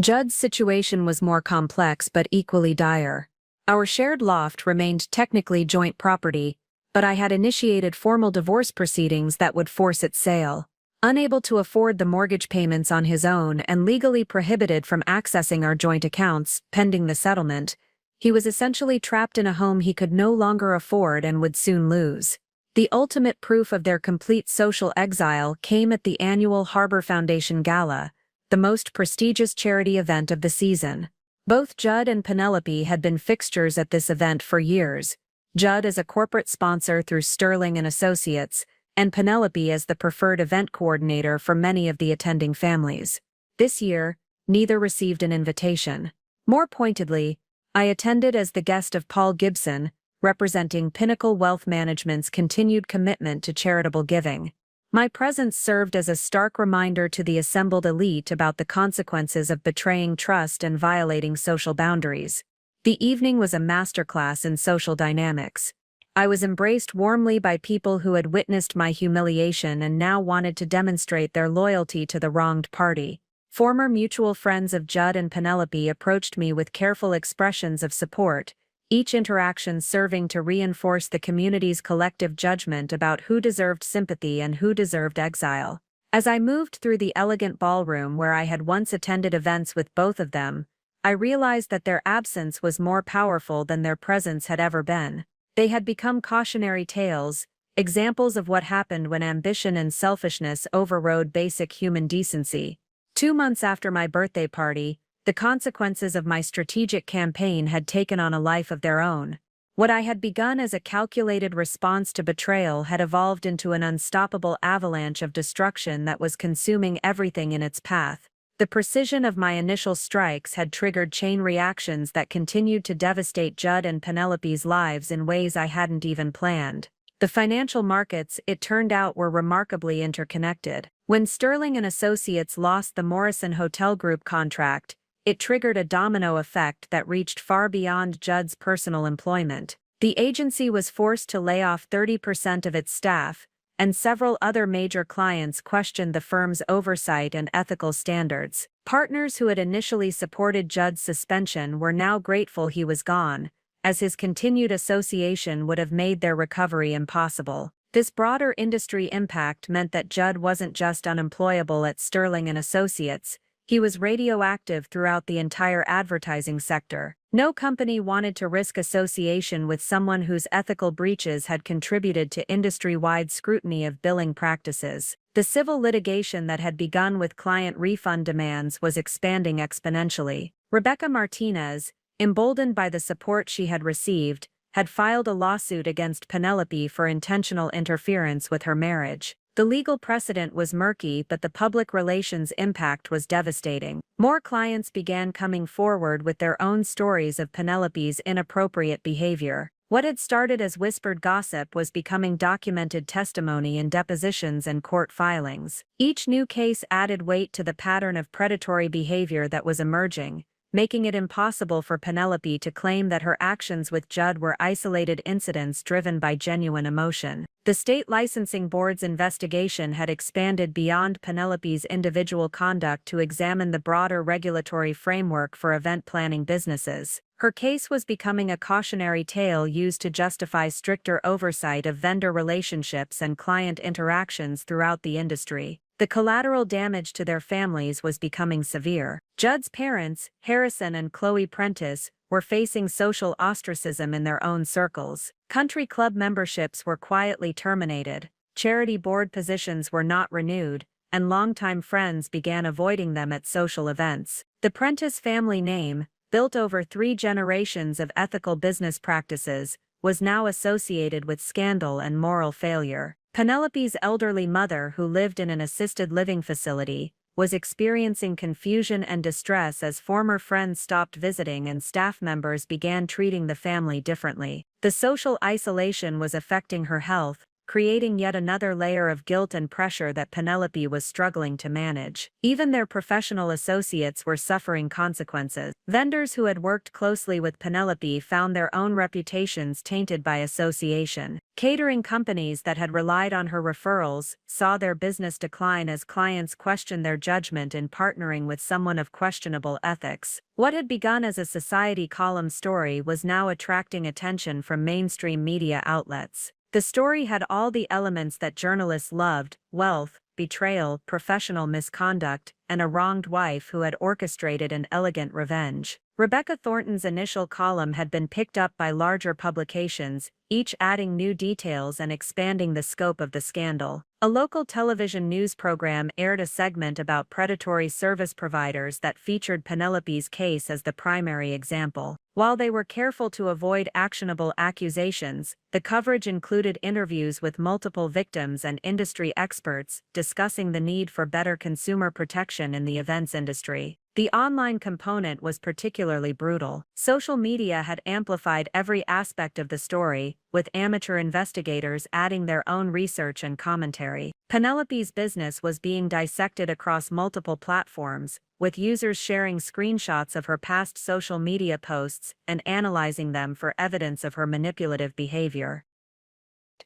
Speaker 1: Judd's situation was more complex but equally dire. Our shared loft remained technically joint property, but I had initiated formal divorce proceedings that would force its sale. Unable to afford the mortgage payments on his own and legally prohibited from accessing our joint accounts, pending the settlement, he was essentially trapped in a home he could no longer afford and would soon lose. The ultimate proof of their complete social exile came at the annual Harbor Foundation Gala, the most prestigious charity event of the season. Both Judd and Penelope had been fixtures at this event for years, Judd as a corporate sponsor through Sterling and Associates, and Penelope as the preferred event coordinator for many of the attending families. This year, neither received an invitation. More pointedly, I attended as the guest of Paul Gibson, representing Pinnacle Wealth Management's continued commitment to charitable giving. My presence served as a stark reminder to the assembled elite about the consequences of betraying trust and violating social boundaries. The evening was a masterclass in social dynamics. I was embraced warmly by people who had witnessed my humiliation and now wanted to demonstrate their loyalty to the wronged party. Former mutual friends of Judd and Penelope approached me with careful expressions of support, each interaction serving to reinforce the community's collective judgment about who deserved sympathy and who deserved exile. As I moved through the elegant ballroom where I had once attended events with both of them, I realized that their absence was more powerful than their presence had ever been. They had become cautionary tales, examples of what happened when ambition and selfishness overrode basic human decency. 2 months after my birthday party, the consequences of my strategic campaign had taken on a life of their own. What I had begun as a calculated response to betrayal had evolved into an unstoppable avalanche of destruction that was consuming everything in its path. The precision of my initial strikes had triggered chain reactions that continued to devastate Judd and Penelope's lives in ways I hadn't even planned. The financial markets, it turned out, were remarkably interconnected. When Sterling and Associates lost the Morrison Hotel Group contract, it triggered a domino effect that reached far beyond Judd's personal employment. The agency was forced to lay off 30% of its staff, and several other major clients questioned the firm's oversight and ethical standards. Partners who had initially supported Judd's suspension were now grateful he was gone, as his continued association would have made their recovery impossible. This broader industry impact meant that Judd wasn't just unemployable at Sterling and Associates, he was radioactive throughout the entire advertising sector. No company wanted to risk association with someone whose ethical breaches had contributed to industry-wide scrutiny of billing practices. The civil litigation that had begun with client refund demands was expanding exponentially. Rebecca Martinez, emboldened by the support she had received, had filed a lawsuit against Penelope for intentional interference with her marriage. The legal precedent was murky, but the public relations impact was devastating. More clients began coming forward with their own stories of Penelope's inappropriate behavior. What had started as whispered gossip was becoming documented testimony in depositions and court filings. Each new case added weight to the pattern of predatory behavior that was emerging, making it impossible for Penelope to claim that her actions with Judd were isolated incidents driven by genuine emotion. The state licensing board's investigation had expanded beyond Penelope's individual conduct to examine the broader regulatory framework for event planning businesses. Her case was becoming a cautionary tale used to justify stricter oversight of vendor relationships and client interactions throughout the industry. The collateral damage to their families was becoming severe. Judd's parents, Harrison and Chloe Prentice, were facing social ostracism in their own circles. Country club memberships were quietly terminated, charity board positions were not renewed, and longtime friends began avoiding them at social events. The Prentice family name, built over 3 generations of ethical business practices, was now associated with scandal and moral failure. Penelope's elderly mother, who lived in an assisted living facility, was experiencing confusion and distress as former friends stopped visiting and staff members began treating the family differently. The social isolation was affecting her health, creating yet another layer of guilt and pressure that Penelope was struggling to manage. Even their professional associates were suffering consequences. Vendors who had worked closely with Penelope found their own reputations tainted by association. Catering companies that had relied on her referrals saw their business decline as clients questioned their judgment in partnering with someone of questionable ethics. What had begun as a society column story was now attracting attention from mainstream media outlets. The story had all the elements that journalists loved: wealth, betrayal, professional misconduct, and a wronged wife who had orchestrated an elegant revenge. Rebecca Thornton's initial column had been picked up by larger publications, each adding new details and expanding the scope of the scandal. A local television news program aired a segment about predatory service providers that featured Penelope's case as the primary example. While they were careful to avoid actionable accusations, the coverage included interviews with multiple victims and industry experts discussing the need for better consumer protection in the events industry. The online component was particularly brutal. Social media had amplified every aspect of the story, with amateur investigators adding their own research and commentary. Penelope's business was being dissected across multiple platforms, with users sharing screenshots of her past social media posts and analyzing them for evidence of her manipulative behavior.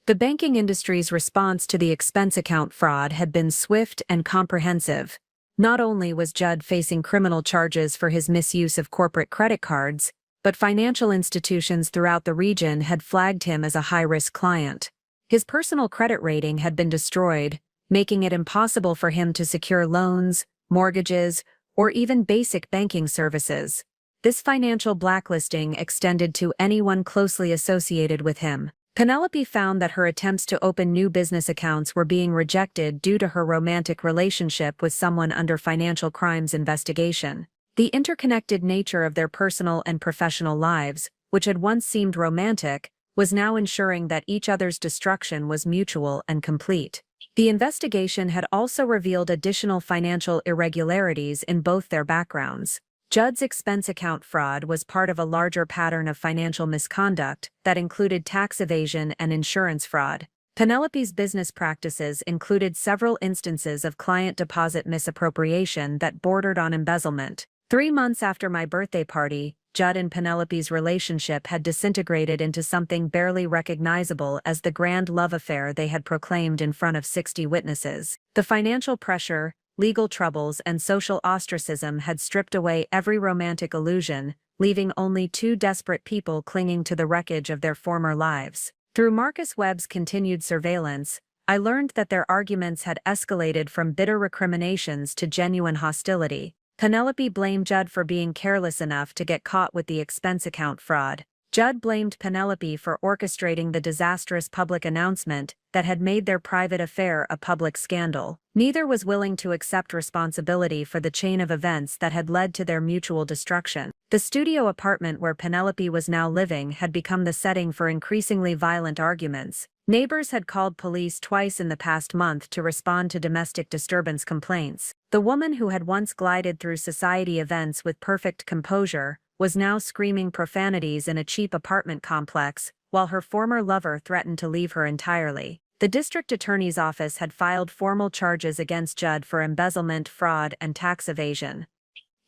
Speaker 1: The banking industry's response to the expense account fraud had been swift and comprehensive. Not only was Judd facing criminal charges for his misuse of corporate credit cards, but financial institutions throughout the region had flagged him as a high-risk client. His personal credit rating had been destroyed, making it impossible for him to secure loans, mortgages, or even basic banking services. This financial blacklisting extended to anyone closely associated with him. Penelope found that her attempts to open new business accounts were being rejected due to her romantic relationship with someone under financial crimes investigation. The interconnected nature of their personal and professional lives, which had once seemed romantic, was now ensuring that each other's destruction was mutual and complete. The investigation had also revealed additional financial irregularities in both their backgrounds. Judd's expense account fraud was part of a larger pattern of financial misconduct that included tax evasion and insurance fraud. Penelope's business practices included several instances of client deposit misappropriation that bordered on embezzlement. 3 months after my birthday party, Judd and Penelope's relationship had disintegrated into something barely recognizable as the grand love affair they had proclaimed in front of 60 witnesses. The financial pressure, legal troubles, and social ostracism had stripped away every romantic illusion, leaving only two desperate people clinging to the wreckage of their former lives. Through Marcus Webb's continued surveillance, I learned that their arguments had escalated from bitter recriminations to genuine hostility. Penelope blamed Judd for being careless enough to get caught with the expense account fraud. Judd blamed Penelope for orchestrating the disastrous public announcement that had made their private affair a public scandal. Neither was willing to accept responsibility for the chain of events that had led to their mutual destruction. The studio apartment where Penelope was now living had become the setting for increasingly violent arguments. Neighbors had called police twice in the past month to respond to domestic disturbance complaints. The woman who had once glided through society events with perfect composure was now screaming profanities in a cheap apartment complex, while her former lover threatened to leave her entirely. The district attorney's office had filed formal charges against Judd for embezzlement, fraud, and tax evasion.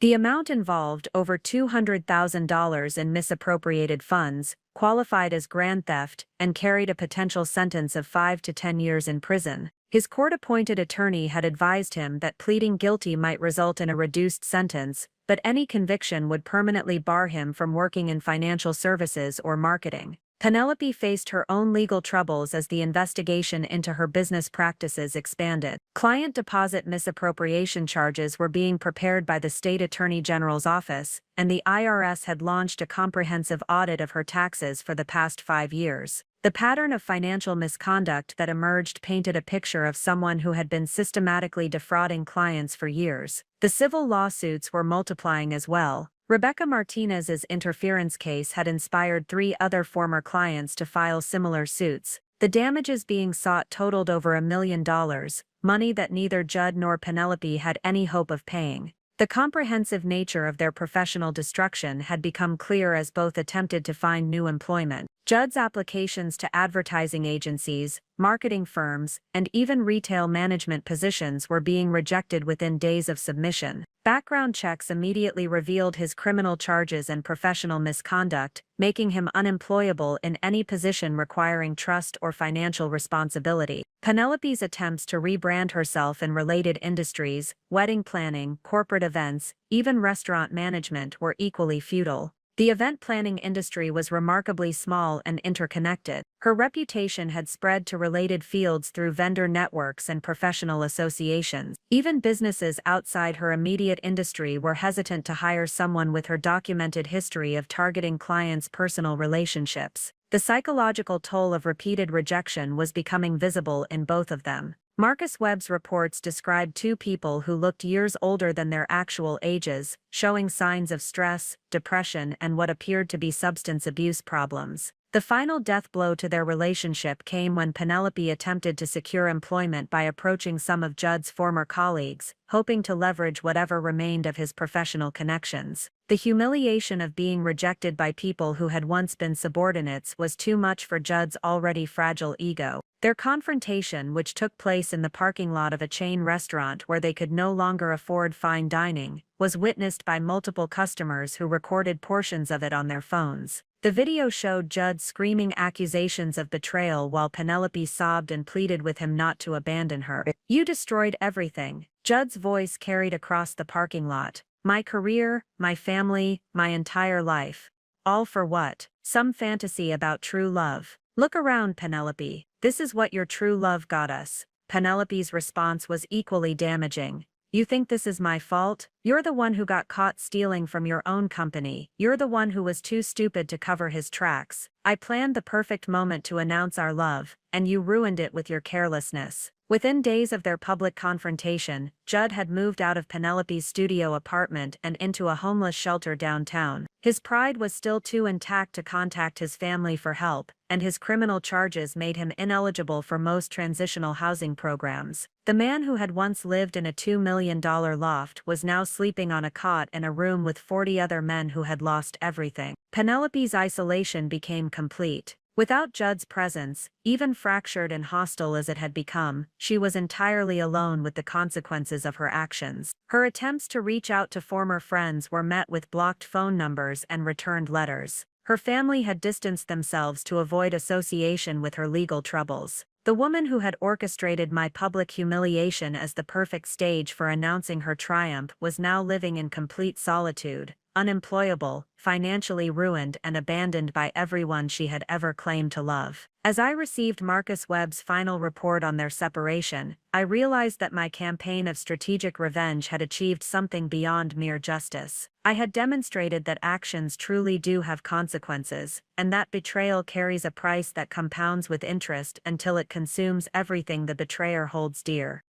Speaker 1: The amount involved, over $200,000 in misappropriated funds, qualified as grand theft and carried a potential sentence of 5 to 10 years in prison. His court-appointed attorney had advised him that pleading guilty might result in a reduced sentence, but any conviction would permanently bar him from working in financial services or marketing. Penelope faced her own legal troubles as the investigation into her business practices expanded. Client deposit misappropriation charges were being prepared by the state attorney general's office, and the IRS had launched a comprehensive audit of her taxes for the past 5 years. The pattern of financial misconduct that emerged painted a picture of someone who had been systematically defrauding clients for years. The civil lawsuits were multiplying as well. Rebecca Martinez's interference case had inspired 3 other former clients to file similar suits. The damages being sought totaled over $1 million, money that neither Judd nor Penelope had any hope of paying. The comprehensive nature of their professional destruction had become clear as both attempted to find new employment. Judd's applications to advertising agencies, marketing firms, and even retail management positions were being rejected within days of submission. Background checks immediately revealed his criminal charges and professional misconduct, making him unemployable in any position requiring trust or financial responsibility. Penelope's attempts to rebrand herself in related industries, wedding planning, corporate events, even restaurant management were equally futile. The event planning industry was remarkably small and interconnected. Her reputation had spread to related fields through vendor networks and professional associations. Even businesses outside her immediate industry were hesitant to hire someone with her documented history of targeting clients' personal relationships. The psychological toll of repeated rejection was becoming visible in both of them. Marcus Webb's reports described two people who looked years older than their actual ages, showing signs of stress, depression, and what appeared to be substance abuse problems. The final death blow to their relationship came when Penelope attempted to secure employment by approaching some of Judd's former colleagues, hoping to leverage whatever remained of his professional connections. The humiliation of being rejected by people who had once been subordinates was too much for Judd's already fragile ego. Their confrontation, which took place in the parking lot of a chain restaurant where they could no longer afford fine dining, was witnessed by multiple customers who recorded portions of it on their phones. The video showed Judd screaming accusations of betrayal while Penelope sobbed and pleaded with him not to abandon her. "You destroyed everything," Judd's voice carried across the parking lot. "My career, my family, my entire life. All for what? Some fantasy about true love. Look around, Penelope. This is what your true love got us." Penelope's response was equally damaging. "You think this is my fault? You're the one who got caught stealing from your own company. You're the one who was too stupid to cover his tracks. I planned the perfect moment to announce our love, and you ruined it with your carelessness." Within days of their public confrontation, Judd had moved out of Penelope's studio apartment and into a homeless shelter downtown. His pride was still too intact to contact his family for help, and his criminal charges made him ineligible for most transitional housing programs. The man who had once lived in a $2 million loft was now sleeping on a cot in a room with 40 other men who had lost everything. Penelope's isolation became complete. Without Judd's presence, even fractured and hostile as it had become, she was entirely alone with the consequences of her actions. Her attempts to reach out to former friends were met with blocked phone numbers and returned letters. Her family had distanced themselves to avoid association with her legal troubles. The woman who had orchestrated my public humiliation as the perfect stage for announcing her triumph was now living in complete solitude, unemployable, financially ruined, and abandoned by everyone she had ever claimed to love. As I received Marcus Webb's final report on their separation, I realized that my campaign of strategic revenge had achieved something beyond mere justice. I had demonstrated that actions truly do have consequences, and that betrayal carries a price that compounds with interest until it consumes everything the betrayer holds dear.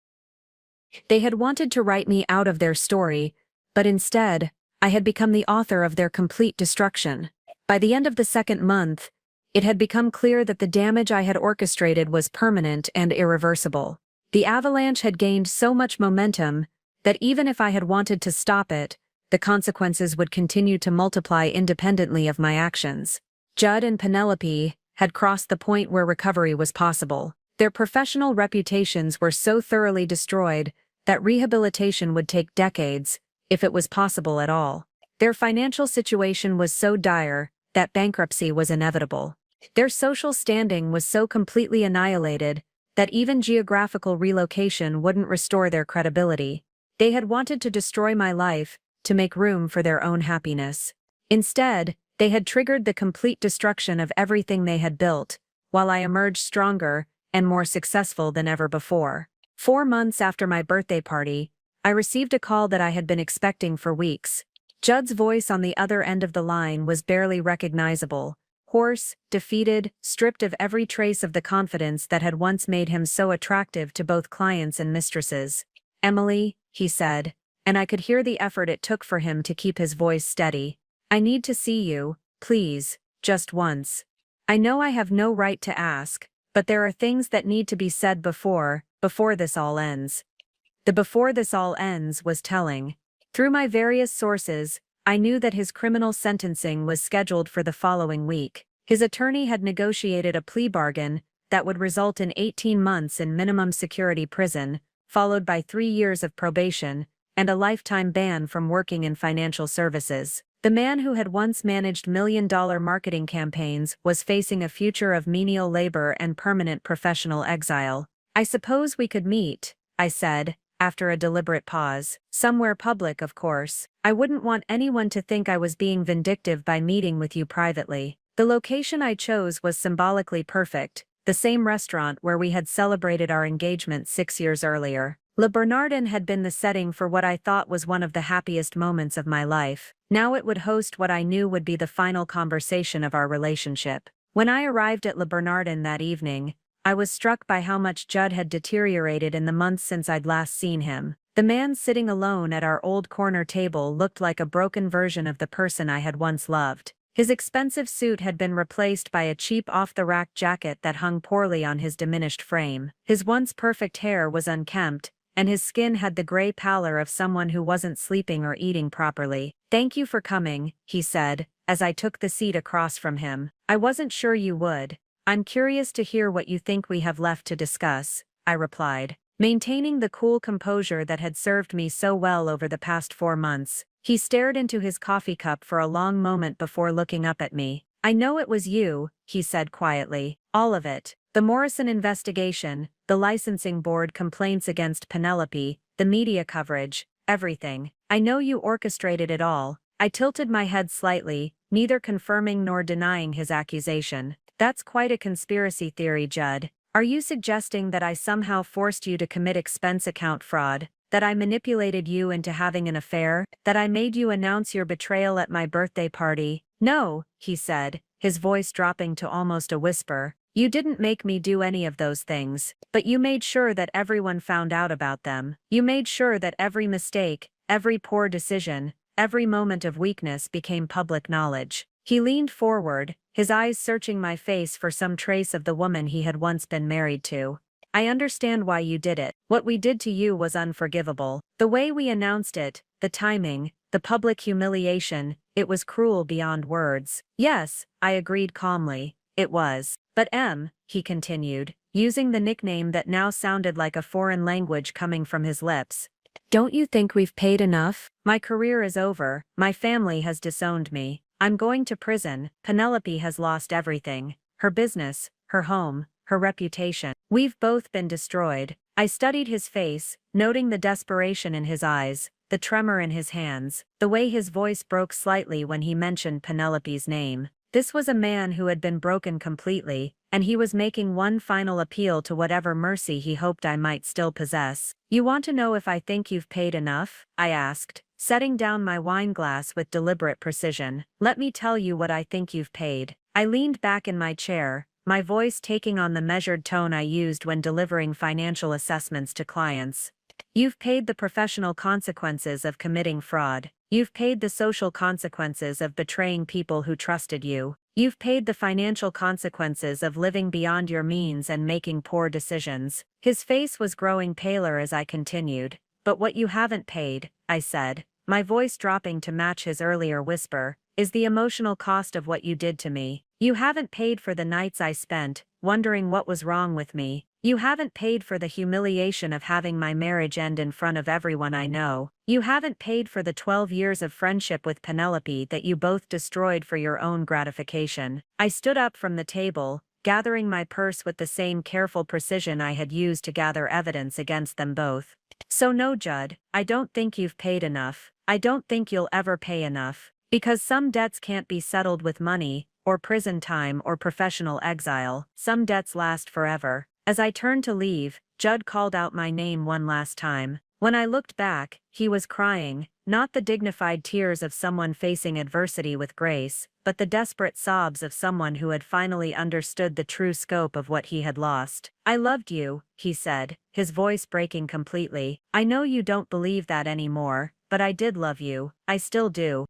Speaker 1: They had wanted to write me out of their story, but instead, I had become the author of their complete destruction. By the end of the second month, it had become clear that the damage I had orchestrated was permanent and irreversible. The avalanche had gained so much momentum that even if I had wanted to stop it, the consequences would continue to multiply independently of my actions. Judd and Penelope had crossed the point where recovery was possible. Their professional reputations were so thoroughly destroyed that rehabilitation would take decades, if it was possible at all. Their financial situation was so dire that bankruptcy was inevitable. Their social standing was so completely annihilated that even geographical relocation wouldn't restore their credibility. They had wanted to destroy my life to make room for their own happiness. Instead, they had triggered the complete destruction of everything they had built, while I emerged stronger and more successful than ever before. 4 months after my birthday party, I received a call that I had been expecting for weeks. Judd's voice on the other end of the line was barely recognizable, hoarse, defeated, stripped of every trace of the confidence that had once made him so attractive to both clients and mistresses. "Emily," he said, and I could hear the effort it took for him to keep his voice steady. "I need to see you, please, just once. I know I have no right to ask, But there are things that need to be said before this all ends. The before this all ends was telling. Through my various sources, I knew that his criminal sentencing was scheduled for the following week. His attorney had negotiated a plea bargain that would result in 18 months in minimum security prison, followed by 3 years of probation, and a lifetime ban from working in financial services. The man who had once managed million-dollar marketing campaigns was facing a future of menial labor and permanent professional exile. I suppose we could meet, I said, after a deliberate pause. Somewhere public, of course. I wouldn't want anyone to think I was being vindictive by meeting with you privately. The location I chose was symbolically perfect, the same restaurant where we had celebrated our engagement 6 years earlier. Le Bernardin had been the setting for what I thought was one of the happiest moments of my life. Now it would host what I knew would be the final conversation of our relationship. When I arrived at Le Bernardin that evening, I was struck by how much Judd had deteriorated in the months since I'd last seen him. The man sitting alone at our old corner table looked like a broken version of the person I had once loved. His expensive suit had been replaced by a cheap off-the-rack jacket that hung poorly on his diminished frame. His once perfect hair was unkempt, and his skin had the gray pallor of someone who wasn't sleeping or eating properly. "Thank you for coming," he said, as I took the seat across from him. "I wasn't sure you would. I'm curious to hear what you think we have left to discuss," I replied, maintaining the cool composure that had served me so well over the past 4 months. He stared into his coffee cup for a long moment before looking up at me. "I know it was you," he said quietly. "All of it. The Morrison investigation, the licensing board complaints against Penelope, the media coverage, everything. I know you orchestrated it all." I tilted my head slightly, neither confirming nor denying his accusation. "That's quite a conspiracy theory, Judd. Are you suggesting that I somehow forced you to commit expense account fraud? That I manipulated you into having an affair? That I made you announce your betrayal at my birthday party?" "No," he said, his voice dropping to almost a whisper. "You didn't make me do any of those things, but you made sure that everyone found out about them. You made sure that every mistake, every poor decision, every moment of weakness became public knowledge." He leaned forward, his eyes searching my face for some trace of the woman he had once been married to. "I understand why you did it. What we did to you was unforgivable. The way we announced it, the timing, the public humiliation, it was cruel beyond words." "Yes," I agreed calmly, "it was. But he continued, using the nickname that now sounded like a foreign language coming from his lips. "Don't you think we've paid enough? My career is over, my family has disowned me. I'm going to prison. Penelope has lost everything. Her business, her home, her reputation. We've both been destroyed." I studied his face, noting the desperation in his eyes, the tremor in his hands, the way his voice broke slightly when he mentioned Penelope's name. This was a man who had been broken completely, and he was making one final appeal to whatever mercy he hoped I might still possess. "You want to know if I think you've paid enough?" I asked, setting down my wine glass with deliberate precision. "Let me tell you what I think you've paid." I leaned back in my chair, my voice taking on the measured tone I used when delivering financial assessments to clients. "You've paid the professional consequences of committing fraud. You've paid the social consequences of betraying people who trusted you. You've paid the financial consequences of living beyond your means and making poor decisions." His face was growing paler as I continued. "But what you haven't paid," I said, my voice dropping to match his earlier whisper, "is the emotional cost of what you did to me. You haven't paid for the nights I spent, wondering what was wrong with me. You haven't paid for the humiliation of having my marriage end in front of everyone I know. You haven't paid for the 12 years of friendship with Penelope that you both destroyed for your own gratification." I stood up from the table, gathering my purse with the same careful precision I had used to gather evidence against them both. "So no, Judd, I don't think you've paid enough. I don't think you'll ever pay enough. Because some debts can't be settled with money, or prison time or professional exile. Some debts last forever." As I turned to leave, Judd called out my name one last time. When I looked back, he was crying, not the dignified tears of someone facing adversity with grace, but the desperate sobs of someone who had finally understood the true scope of what he had lost. "I loved you," he said, his voice breaking completely. "I know you don't believe that anymore, but I did love you. I still do."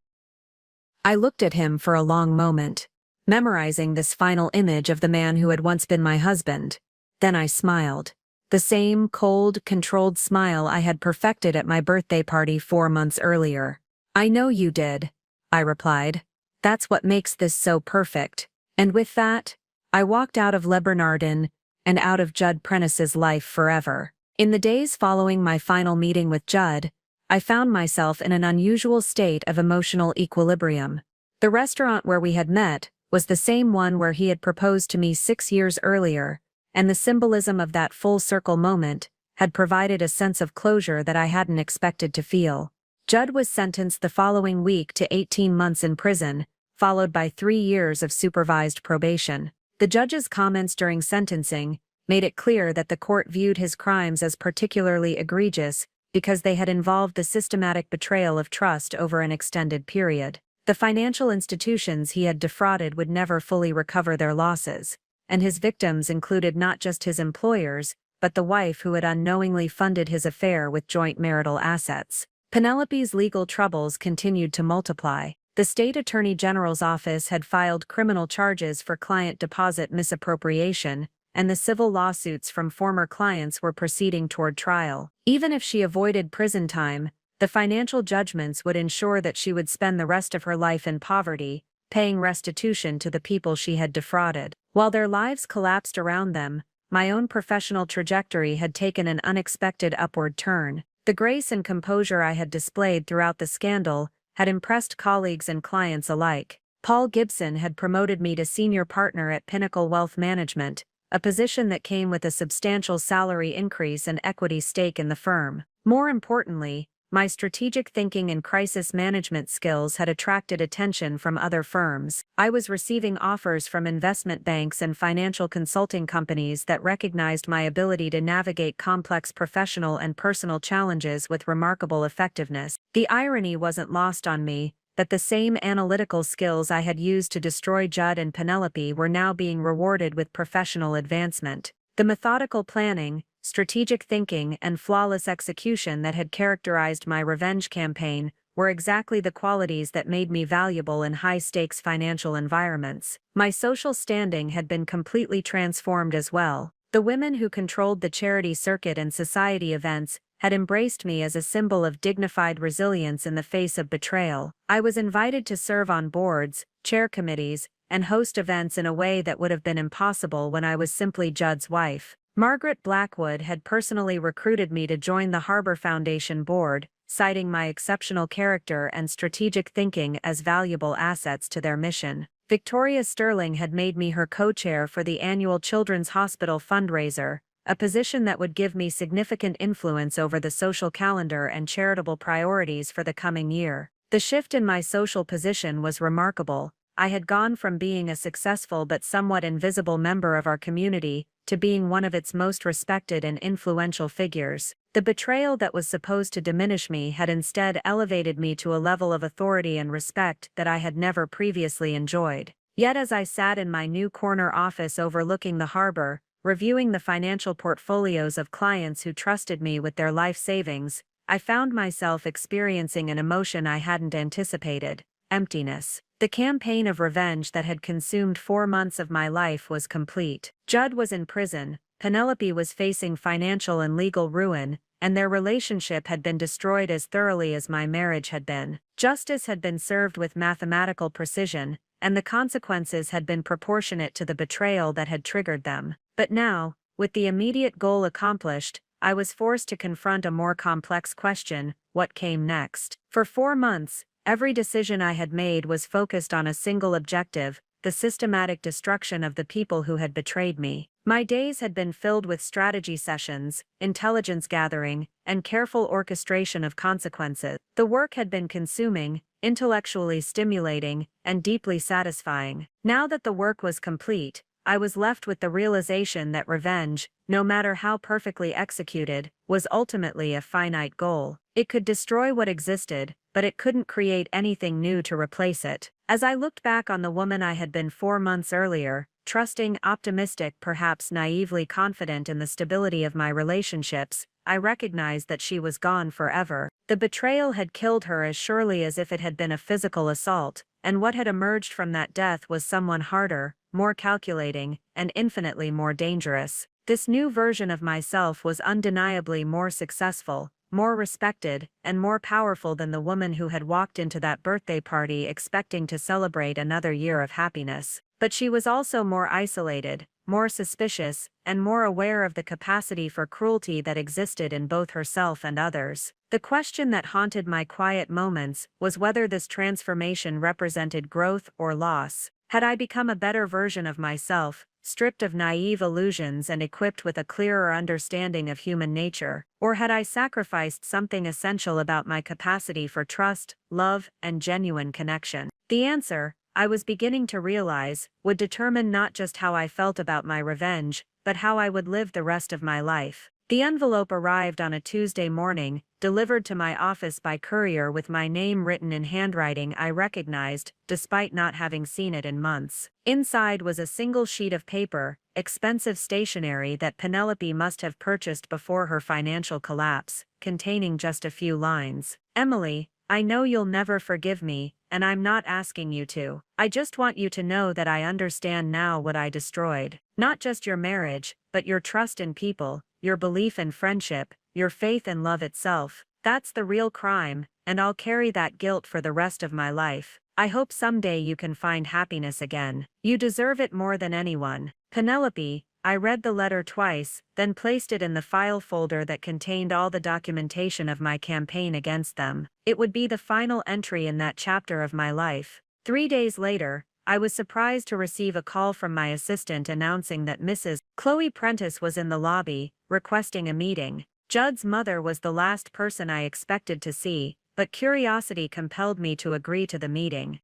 Speaker 1: I looked at him for a long moment. memorizing this final image of the man who had once been my husband. Then I smiled. The same cold, controlled smile I had perfected at my birthday party 4 months earlier. "I know you did," I replied. "That's what makes this so perfect." And with that, I walked out of Le Bernardin and out of Judd Prentice's life forever. In the days following my final meeting with Judd, I found myself in an unusual state of emotional equilibrium. The restaurant where we had met was the same one where he had proposed to me 6 years earlier, and the symbolism of that full-circle moment had provided a sense of closure that I hadn't expected to feel. Judd was sentenced the following week to 18 months in prison, followed by 3 years of supervised probation. The judge's comments during sentencing made it clear that the court viewed his crimes as particularly egregious because they had involved the systematic betrayal of trust over an extended period. The financial institutions he had defrauded would never fully recover their losses, and his victims included not just his employers, but the wife who had unknowingly funded his affair with joint marital assets. Penelope's legal troubles continued to multiply. The state attorney general's office had filed criminal charges for client deposit misappropriation, and the civil lawsuits from former clients were proceeding toward trial. Even if she avoided prison time, the financial judgments would ensure that she would spend the rest of her life in poverty, paying restitution to the people she had defrauded. While their lives collapsed around them, my own professional trajectory had taken an unexpected upward turn. The grace and composure I had displayed throughout the scandal had impressed colleagues and clients alike. Paul Gibson had promoted me to senior partner at Pinnacle Wealth Management, a position that came with a substantial salary increase and equity stake in the firm. More importantly, my strategic thinking and crisis management skills had attracted attention from other firms. I was receiving offers from investment banks and financial consulting companies that recognized my ability to navigate complex professional and personal challenges with remarkable effectiveness. The irony wasn't lost on me that the same analytical skills I had used to destroy Judd and Penelope were now being rewarded with professional advancement. The methodical planning, strategic thinking, and flawless execution that had characterized my revenge campaign were exactly the qualities that made me valuable in high-stakes financial environments. My social standing had been completely transformed as well. The women who controlled the charity circuit and society events had embraced me as a symbol of dignified resilience in the face of betrayal. I was invited to serve on boards, chair committees, and host events in a way that would have been impossible when I was simply Judd's wife. Margaret Blackwood had personally recruited me to join the Harbor Foundation board, citing my exceptional character and strategic thinking as valuable assets to their mission. Victoria Sterling had made me her co-chair for the annual Children's Hospital fundraiser, a position that would give me significant influence over the social calendar and charitable priorities for the coming year. The shift in my social position was remarkable. I had gone from being a successful but somewhat invisible member of our community to being one of its most respected and influential figures. The betrayal that was supposed to diminish me had instead elevated me to a level of authority and respect that I had never previously enjoyed. Yet as I sat in my new corner office overlooking the harbor, reviewing the financial portfolios of clients who trusted me with their life savings, I found myself experiencing an emotion I hadn't anticipated: emptiness. The campaign of revenge that had consumed 4 months of my life was complete. Judd was in prison, Penelope was facing financial and legal ruin, and their relationship had been destroyed as thoroughly as my marriage had been. Justice had been served with mathematical precision, and the consequences had been proportionate to the betrayal that had triggered them. But now, with the immediate goal accomplished, I was forced to confront a more complex question: what came next? For 4 months, every decision I had made was focused on a single objective: the systematic destruction of the people who had betrayed me. My days had been filled with strategy sessions, intelligence gathering, and careful orchestration of consequences. The work had been consuming, intellectually stimulating, and deeply satisfying. Now that the work was complete, I was left with the realization that revenge, no matter how perfectly executed, was ultimately a finite goal. It could destroy what existed, but it couldn't create anything new to replace it. As I looked back on the woman I had been 4 months earlier, trusting, optimistic, perhaps naively confident in the stability of my relationships, I recognized that she was gone forever. The betrayal had killed her as surely as if it had been a physical assault, and what had emerged from that death was someone harder, more calculating, and infinitely more dangerous. This new version of myself was undeniably more successful, more respected, and more powerful than the woman who had walked into that birthday party expecting to celebrate another year of happiness. But she was also more isolated, more suspicious, and more aware of the capacity for cruelty that existed in both herself and others. The question that haunted my quiet moments was whether this transformation represented growth or loss. Had I become a better version of myself, stripped of naive illusions and equipped with a clearer understanding of human nature, or had I sacrificed something essential about my capacity for trust, love, and genuine connection? The answer, I was beginning to realize, would determine not just how I felt about my revenge, but how I would live the rest of my life. The envelope arrived on a Tuesday morning, delivered to my office by courier with my name written in handwriting I recognized, despite not having seen it in months. Inside was a single sheet of paper, expensive stationery that Penelope must have purchased before her financial collapse, containing just a few lines. "Emily, I know you'll never forgive me, and I'm not asking you to. I just want you to know that I understand now what I destroyed. Not just your marriage, but your trust in people, your belief in friendship, your faith in love itself. That's the real crime, and I'll carry that guilt for the rest of my life. I hope someday you can find happiness again. You deserve it more than anyone. Penelope." I read the letter twice, then placed it in the file folder that contained all the documentation of my campaign against them. It would be the final entry in that chapter of my life. 3 days later, I was surprised to receive a call from my assistant announcing that Mrs. Chloe Prentice was in the lobby, requesting a meeting. Judd's mother was the last person I expected to see, but curiosity compelled me to agree to the meeting.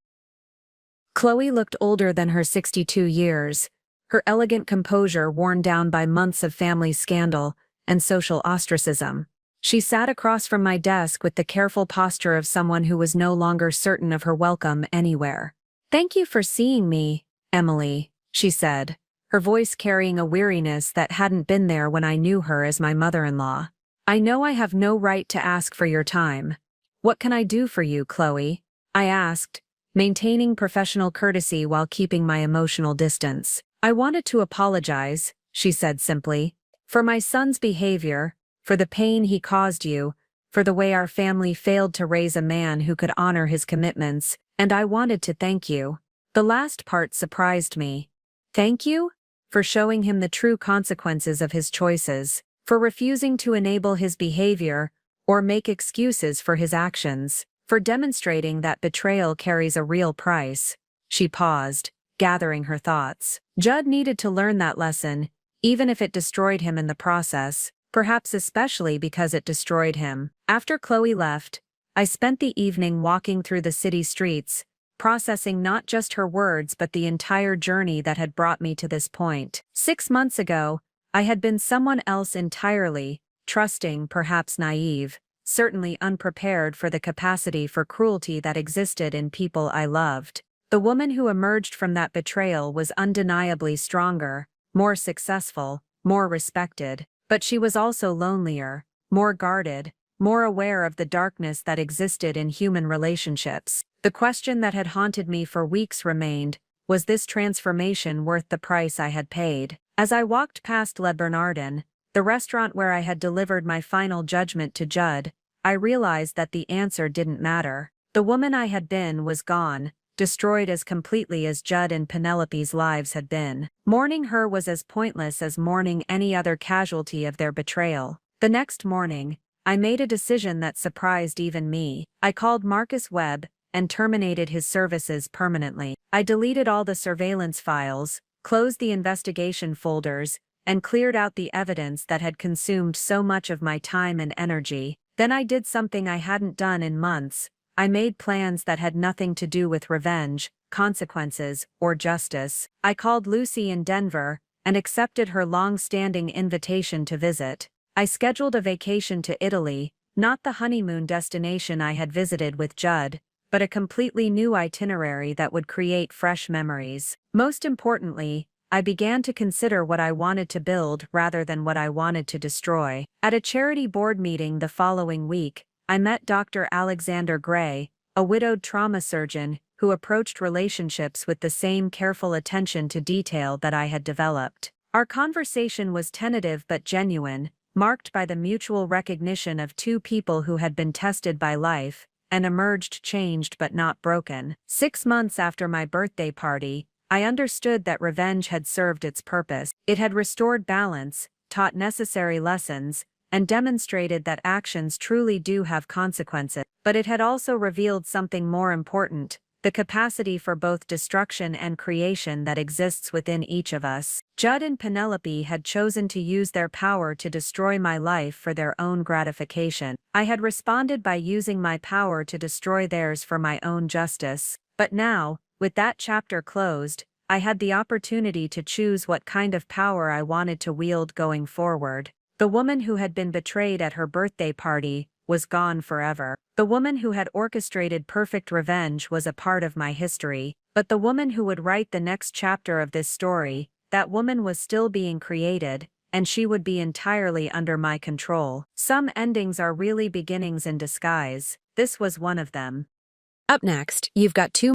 Speaker 1: Chloe looked older than her 62 years, her elegant composure worn down by months of family scandal and social ostracism. She sat across from my desk with the careful posture of someone who was no longer certain of her welcome anywhere. "Thank you for seeing me, Emily," she said, her voice carrying a weariness that hadn't been there when I knew her as my mother-in-law. "I know I have no right to ask for your time. What can I do for you, Chloe?" I asked, maintaining professional courtesy while keeping my emotional distance. "I wanted to apologize," she said simply, "for my son's behavior, for the pain he caused you, for the way our family failed to raise a man who could honor his commitments, and I wanted to thank you." The last part surprised me. Thank you? For showing him the true consequences of his choices, for refusing to enable his behavior or make excuses for his actions, for demonstrating that betrayal carries a real price. She paused, gathering her thoughts. Judd needed to learn that lesson, even if it destroyed him in the process, perhaps especially because it destroyed him. After Chloe left, I spent the evening walking through the city streets, processing not just her words but the entire journey that had brought me to this point. 6 months ago, I had been someone else entirely, trusting, perhaps naive, certainly unprepared for the capacity for cruelty that existed in people I loved. The woman who emerged from that betrayal was undeniably stronger, more successful, more respected, but she was also lonelier, more guarded, more aware of the darkness that existed in human relationships. The question that had haunted me for weeks remained, was this transformation worth the price I had paid? As I walked past Le Bernardin, the restaurant where I had delivered my final judgment to Judd, I realized that the answer didn't matter. The woman I had been was gone, destroyed as completely as Judd and Penelope's lives had been. Mourning her was as pointless as mourning any other casualty of their betrayal. The next morning, I made a decision that surprised even me. I called Marcus Webb and terminated his services permanently. I deleted all the surveillance files, closed the investigation folders, and cleared out the evidence that had consumed so much of my time and energy. Then I did something I hadn't done in months. I made plans that had nothing to do with revenge, consequences, or justice. I called Lucy in Denver and accepted her long-standing invitation to visit. I scheduled a vacation to Italy, not the honeymoon destination I had visited with Judd, but a completely new itinerary that would create fresh memories. Most importantly, I began to consider what I wanted to build rather than what I wanted to destroy. At a charity board meeting the following week, I met Dr. Alexander Gray, a widowed trauma surgeon who approached relationships with the same careful attention to detail that I had developed. Our conversation was tentative but genuine, marked by the mutual recognition of two people who had been tested by life and emerged changed but not broken. 6 months after my birthday party, I understood that revenge had served its purpose. It had restored balance, taught necessary lessons, and demonstrated that actions truly do have consequences. But it had also revealed something more important: the capacity for both destruction and creation that exists within each of us. Judd and Penelope had chosen to use their power to destroy my life for their own gratification. I had responded by using my power to destroy theirs for my own justice. But now, with that chapter closed, I had the opportunity to choose what kind of power I wanted to wield going forward. The woman who had been betrayed at her birthday party was gone forever. The woman who had orchestrated perfect revenge was a part of my history, but the woman who would write the next chapter of this story, that woman was still being created, and she would be entirely under my control. Some endings are really beginnings in disguise. This was one of them. Up next, you've got two